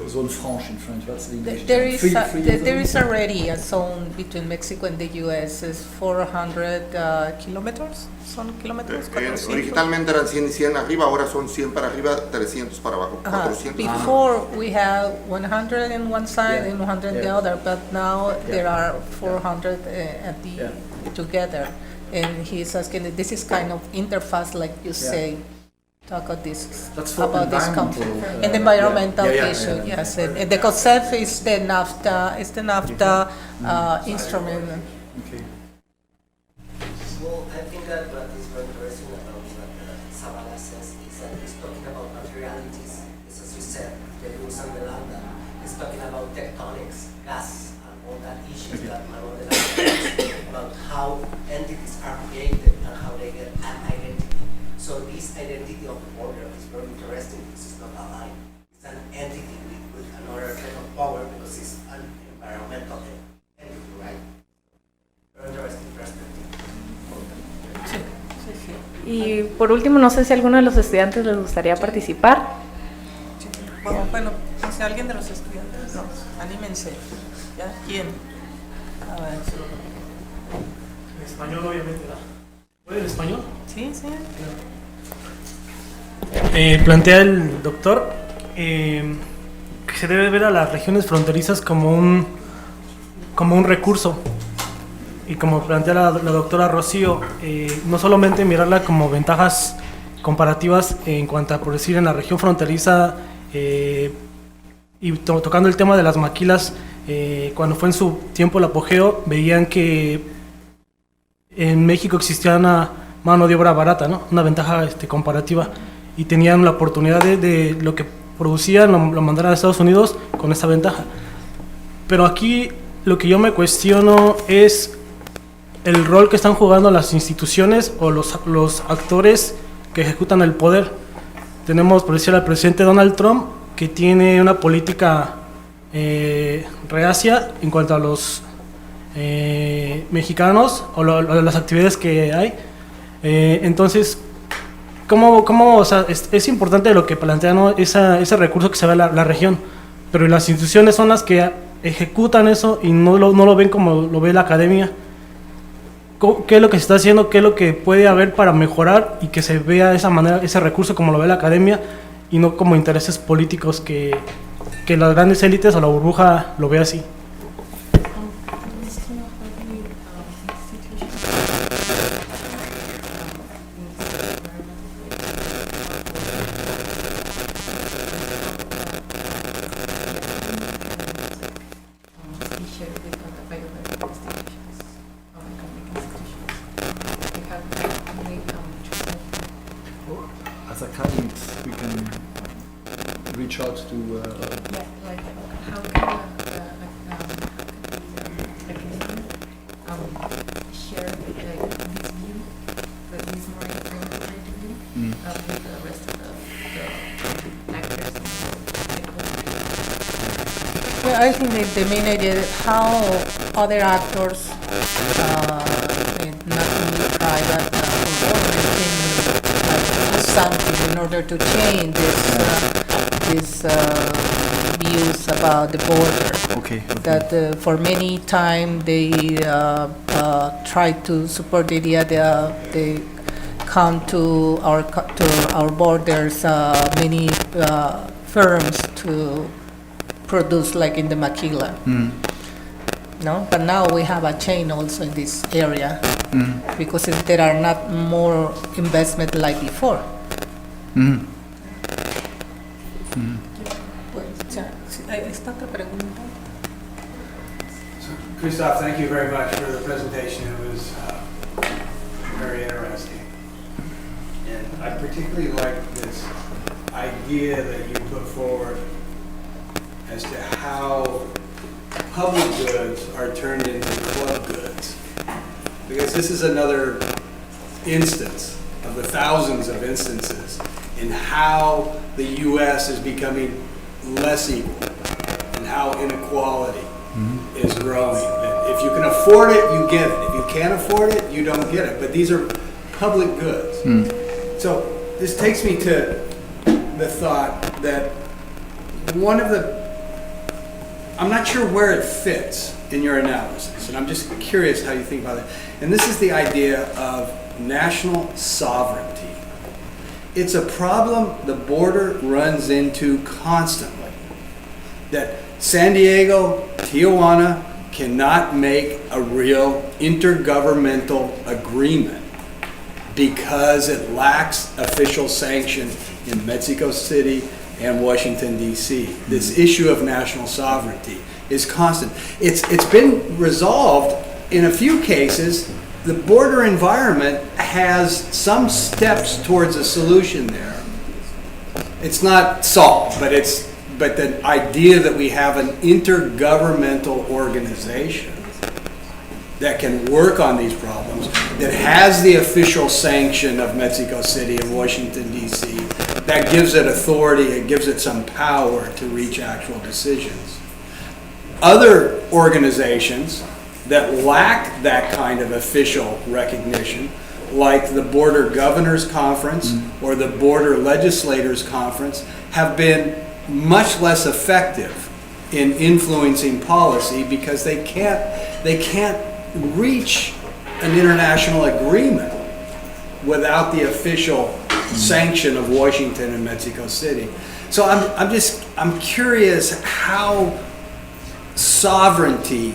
Zone franche in French. What's the English? There is already a zone between Mexico and the U.S. is 400 kilometers. ¿Son kilómetros? 400. Originalmente eran 100 arriba, ahora son 100 para arriba, 300 para abajo, 400. Before we had 100 in one side and 100 in the other, but now there are 400 together. And he's asking, this is kind of interface, like you say. Talk about this conflict and the environmental issue. Yes, and the concept is the NAFTA. It's the NAFTA instrument. Okay. Well, I think that what is very interesting about what Zavala says is that he's talking about materialities. It's, as you said, the luz and the lambda. He's talking about tectonics, gas, and all that issues that Manuel de la talks about how entities are created and how they get an identity. So this identity of the border is very interesting because it's not a line. It's an entity with another kind of power because it's an environmental entity, right? Very interesting perspective. Y por último, no sé si a alguno de los estudiantes les gustaría participar. Bueno, si alguien de los estudiantes, no, anímense. ¿Ya? ¿Quién? A ver. En español, obviamente, ¿no? ¿Puede en español? Sí, sí. Plantea el doctor que se debe ver a las regiones fronterizas como un recurso. Y como plantea la doctora Rocio, no solamente mirarla como ventajas comparativas en cuanto a, por decir, en la región fronteriza, y tocando el tema de las maquilas, cuando fue en su tiempo el apogeo, veían que en México existía una mano de obra barata, ¿no? Una ventaja comparativa, y tenían la oportunidad de lo que producían, lo mandaran a Estados Unidos con esa ventaja. Pero aquí lo que yo me cuestiono es el rol que están jugando las instituciones o los actores que ejecutan el poder. Tenemos, por decir, al presidente Donald Trump, que tiene una política reacia en cuanto a los mexicanos o las actividades que hay. Entonces, o sea, es importante lo que plantea, ¿no? Ese recurso que se ve a la región, pero las instituciones son las que ejecutan eso y no lo ven como lo ve la academia. ¿Qué es lo que se está haciendo? ¿Qué es lo que puede haber para mejorar y que se vea de esa manera ese recurso como lo ve la academia y no como intereses políticos que las grandes élites o la burbuja lo ve así? As academics, we can reach out to. How can share this view, this more integrated view, with the rest of the actors and Well, I think the main idea is how other actors, not only private or government, can do something in order to change these views about the border. Okay. That for many time they try to support the idea that they come to our borders many firms to produce, like in the maquila. No, but now we have a chain also in this area because there are not more investment like before. Esta otra pregunta. Christophe, thank you very much for the presentation. It was very interesting. And I particularly like this idea that you put forward as to how public goods are turned into club goods. Because this is another instance of the thousands of instances in how the U.S. is becoming less equal and how inequality is growing. That if you can afford it, you get it. If you can't afford it, you don't get it. But these are public goods. So this takes me to the thought that I'm not sure where it fits in your analysis, and I'm just curious how you think about it. And this is the idea of national sovereignty. It's a problem the border runs into constantly. That San Diego, Tijuana cannot make a real intergovernmental agreement because it lacks official sanction in Mexico City and Washington, D.C. This issue of national sovereignty is constant. It's been resolved in a few cases. The border environment has some steps towards a solution there. It's not solved, but the idea that we have an intergovernmental organization that can work on these problems, that has the official sanction of Mexico City and Washington, D.C., that gives it authority, it gives it some power to reach actual decisions. Other organizations that lack that kind of official recognition like the Border Governors Conference or the Border Legislators Conference have been much less effective in influencing policy because they can't reach an international agreement without the official sanction of Washington and Mexico City. So I'm curious how sovereignty,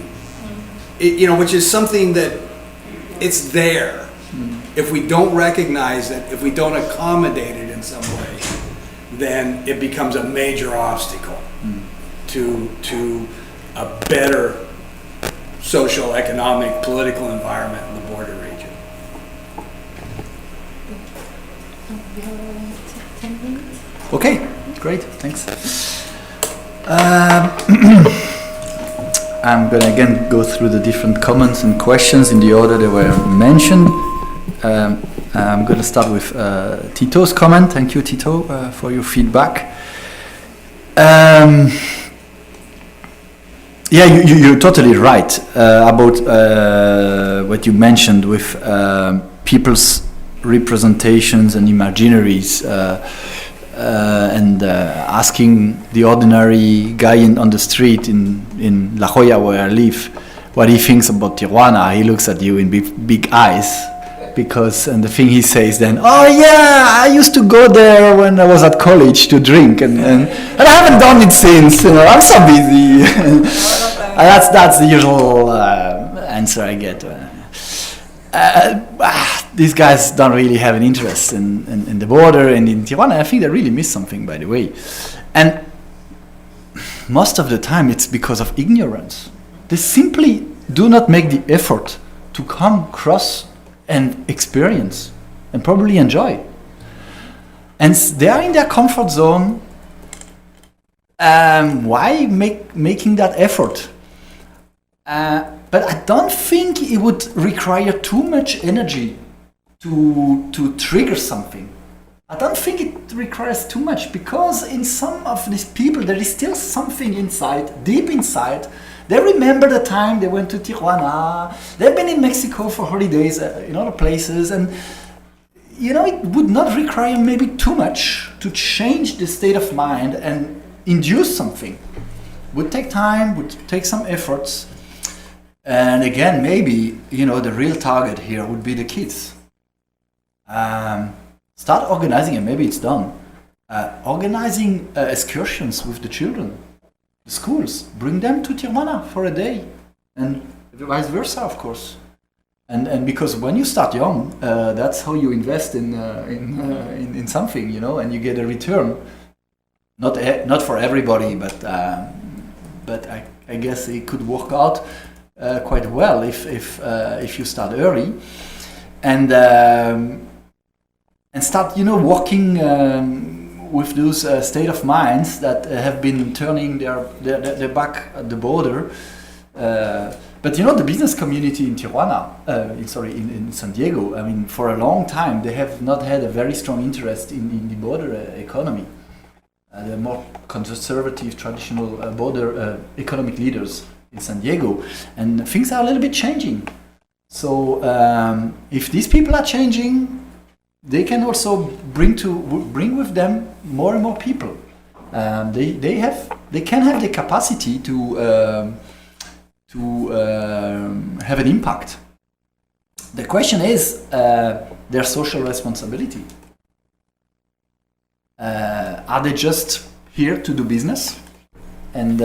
which is something that it's there. If we don't recognize it, if we don't accommodate it in some way, then it becomes a major obstacle to a better social, economic, political environment in the border region. Okay, great, thanks. I'm gonna again go through the different comments and questions in the order they were mentioned. I'm gonna start with Tito's comment. Thank you, Tito, for your feedback. Yeah, you're totally right about what you mentioned with people's representations and imaginaries and asking the ordinary guy on the street in La Jolla where I live what he thinks about Tijuana. He looks at you in big eyes. And the thing he says then, oh yeah, I used to go there when I was at college to drink, and I haven't done it since. I'm so busy. That's the usual answer I get. These guys don't really have an interest in the border and in Tijuana. I think they really miss something, by the way. And most of the time, it's because of ignorance. They simply do not make the effort to come across and experience and probably enjoy. And they are in their comfort zone. Why making that effort? But I don't think it would require too much energy to trigger something. I don't think it requires too much, because in some of these people there is still something inside, deep inside. They remember the time they went to Tijuana. They've been in Mexico for holidays, in other places, and it would not require maybe too much to change the state of mind and induce something. Would take time, would take some efforts, and again, maybe the real target here would be the kids. Start organizing, and maybe it's done. Organizing excursions with the children. The schools, bring them to Tijuana for a day, and vice versa, of course. And because when you start young, that's how you invest in something, and you get a return. Not for everybody, but I guess it could work out quite well if you start early, and start working. With those state of minds that have been turning their back at the border. But the business community in Tijuana, in San Diego, I mean, for a long time, they have not had a very strong interest in the border economy. They're more conservative, traditional border economic leaders in San Diego. And things are a little bit changing. So if these people are changing, they can also bring with them more and more people. They can have the capacity to have an impact. The question is their social responsibility. Are they just here to do business and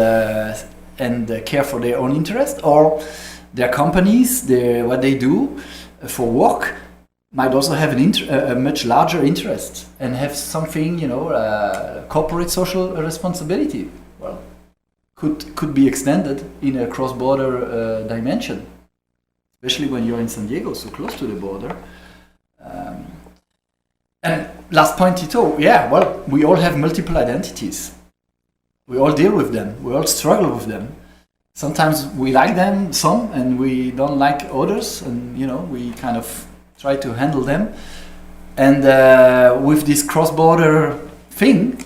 care for their own interest, or their companies, what they do for work? Might also have a much larger interest and have something, corporate social responsibility. Well, could be extended in a cross-border dimension, especially when you're in San Diego, so close to the border. And last point, Tito, we all have multiple identities. We all deal with them. We all struggle with them. Sometimes we like them, some, and we don't like others, and we kind of try to handle them, and with this cross-border thing,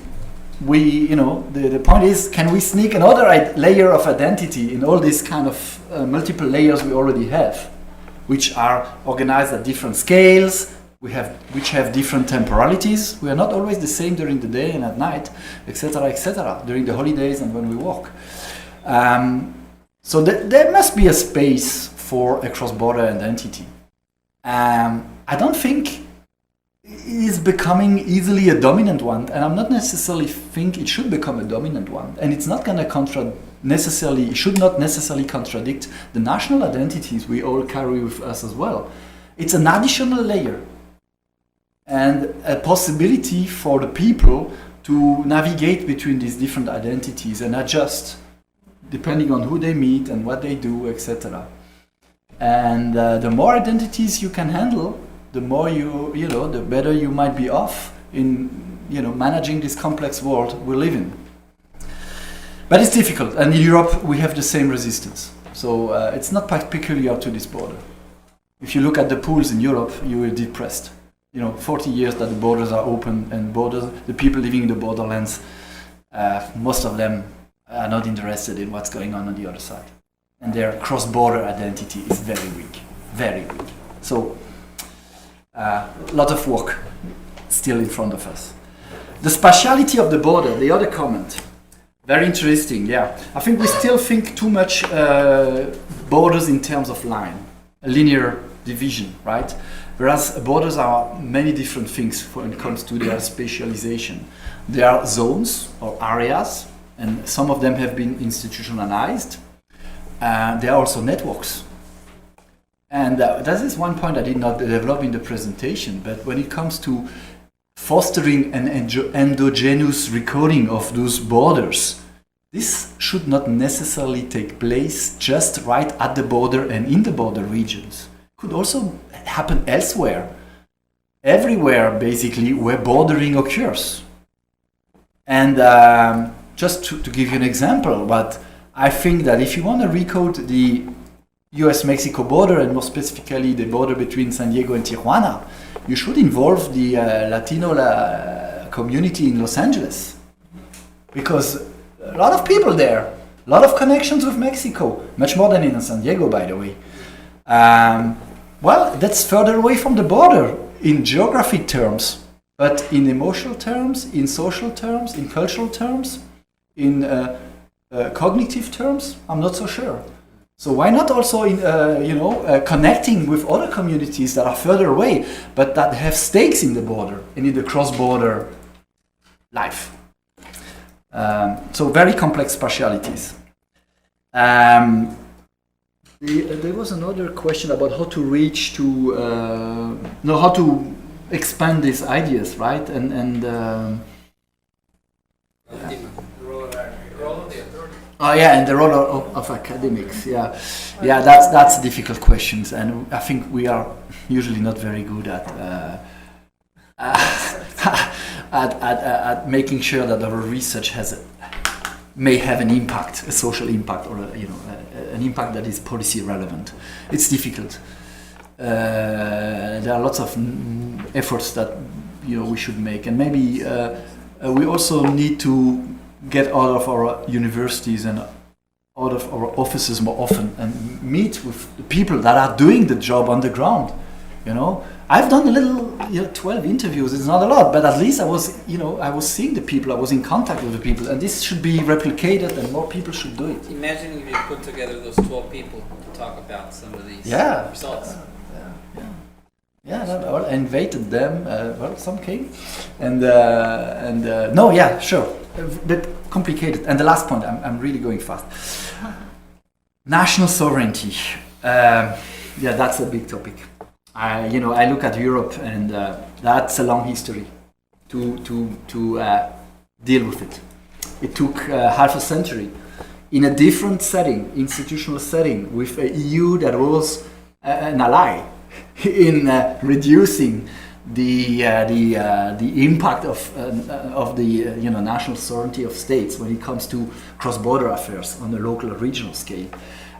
the point is, can we sneak another layer of identity in all these kind of multiple layers we already have? which are organized at different scales, which have different temporalities. We are not always the same during the day and at night, etc., during the holidays and when we walk. So there must be a space for a cross-border identity. I don't think it is becoming easily a dominant one, and I'm not necessarily think it should become a dominant one. And it's not going to it should not necessarily contradict the national identities we all carry with us as well. It's an additional layer and a possibility for the people to navigate between these different identities and adjust depending on who they meet and what they do, etc. And the more identities you can handle, the more the better you might be off in managing this complex world we live in. But it's difficult, and in Europe we have the same resistance. So it's not peculiar to this border. If you look at the pools in Europe, you will be depressed. 40 years that the borders are open, and the people living in the borderlands, most of them are not interested in what's going on the other side. And their cross-border identity is very weak, very weak. So a lot of work still in front of us. The spatiality of the border, the other comment, very interesting, yeah. I think we still think too much borders in terms of line, a linear division, right? Whereas borders are many different things when it comes to their spatialization. There are zones or areas, and some of them have been institutionalized. There are also networks. And that is one point I did not develop in the presentation, but when it comes to fostering an endogenous recoding of those borders, this should not necessarily take place just right at the border and in the border regions. Could also happen elsewhere, everywhere basically where bordering occurs. And just to give you an example, but I think that if you want to recode the US-Mexico border, and more specifically the border between San Diego and Tijuana, you should involve the Latino community in Los Angeles. Because a lot of people there, a lot of connections with Mexico, much more than in San Diego, by the way. Well, that's further away from the border in geographic terms, but in emotional terms, in social terms, in cultural terms, in cognitive terms, I'm not so sure. So why not also in connecting with other communities that are further away, but that have stakes in the border and in the cross-border life? So very complex partialities. There was another question about how to reach to how to expand these ideas, right? And the role of academics. Yeah, that's difficult questions, and I think we are usually not very good at making sure that our research may have an impact, a social impact, or an impact that is policy relevant. It's difficult. There are lots of efforts that we should make, and maybe we also need to get out of our universities and out of our offices more often and meet with the people that are doing the job on the ground. I've done a little 12 interviews. It's not a lot, but at least I was seeing the people, I was in contact with the people, and this should be replicated and more people should do it. Imagine if you put together those 12 people to talk about some of these results. I invited them. Some came, sure, but complicated. And the last point, I'm really going fast. National sovereignty. That's a big topic. I look at Europe, and that's a long history to deal with it. It took half a century in a different setting, institutional setting, with a EU that was an ally in reducing the impact of the national sovereignty of states when it comes to cross-border affairs on a local or regional scale.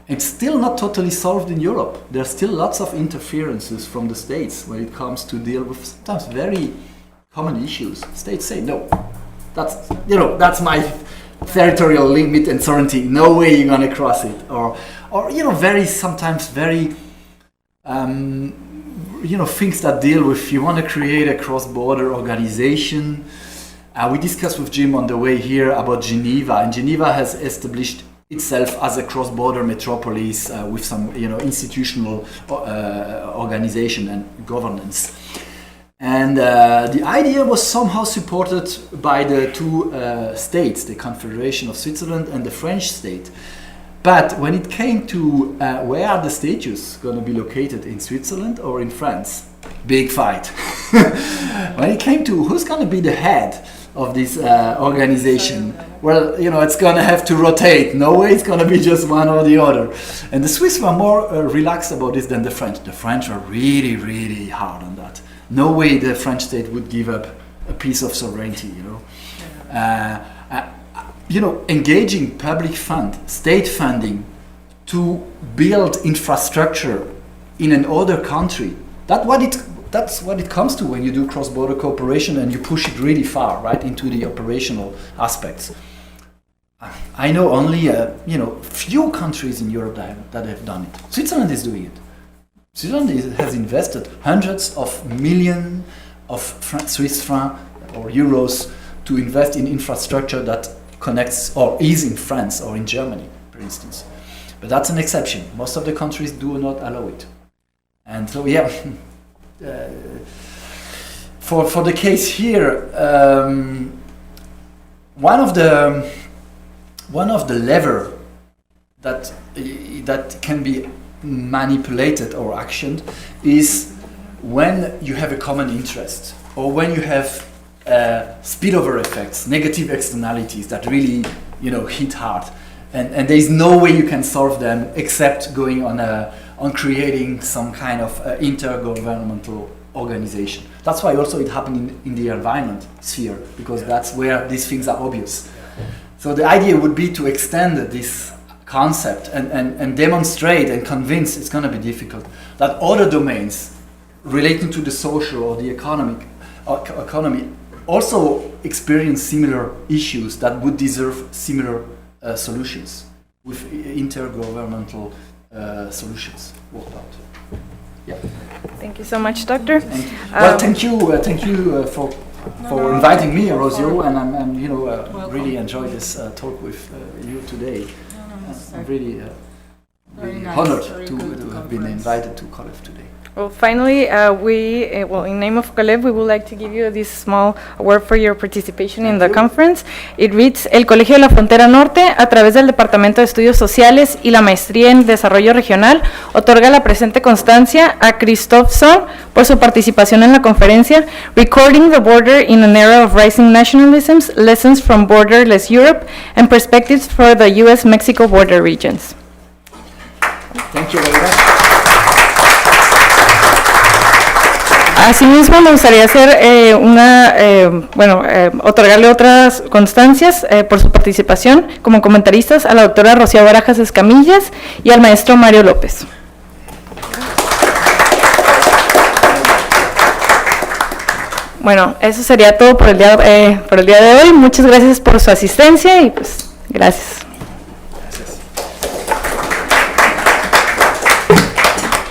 It's still not totally solved in Europe. There are still lots of interferences from the states when it comes to deal with sometimes very common issues. States say, no, that's my territorial limit and sovereignty. No way you're gonna cross it. Or sometimes very things that deal with, you want to create a cross-border organization. We discussed with Jim on the way here about Geneva, and Geneva has established itself as a cross-border metropolis with some, institutional organization and governance. And the idea was somehow supported by the two states, the Confederation of Switzerland and the French state. But when it came to where are the statues going to be located, in Switzerland or in France? Big fight. When it came to who's going to be the head of this organization, well, it's going to have to rotate. No way it's going to be just one or the other. And the Swiss were more relaxed about this than the French. The French were really, really hard on that. No way the French state would give up a piece of sovereignty, engaging public state funding to build infrastructure in another country. That's what it comes to when you do cross-border cooperation and you push it really far, right, into the operational aspects. I know only few countries in Europe that have done it. Switzerland is doing it. Switzerland has invested hundreds of millions of Swiss francs or euros to invest in infrastructure that connects or is in France or in Germany, for instance. But that's an exception. Most of the countries do not allow it. And so, for the case here, one of the lever that can be manipulated or actioned is when you have a common interest, or when you have spillover effects, negative externalities that really hit hard, and there is no way you can solve them except going on creating some kind of intergovernmental organization. That's why also it happened in the environment sphere, because that's where these things are obvious. So the idea would be to extend this concept and demonstrate and convince, it's going to be difficult, that other domains relating to the social or the economy also experience similar issues that would deserve similar solutions, with intergovernmental solutions worked out. Yeah. Thank you so much, Doctor. Thank you for inviting me, Rocio, and I'm really enjoyed this talk with you today. I'm really nice, honored very to good have been invited to COLEF today. Well, finally, in name of COLEF, we would like to give you this small award for your participation in the conference. It reads: El Colegio de la Frontera Norte, a través del Departamento de Estudios Sociales y la Maestría en Desarrollo Regional, otorga la presente constancia a Christophe SOHN por su participación en la conferencia Recording the Border in an Era of Rising Nationalisms, Lessons from Borderless Europe, and Perspectives for the U.S.-Mexico Border Regions. Thank you very much. Asimismo, me gustaría hacer otorgarle otras constancias por su participación como comentaristas a la doctora Rocio Barajas Escamillas y al maestro Mario López. Bueno, eso sería todo por el día de hoy. Muchas gracias por su asistencia y pues gracias.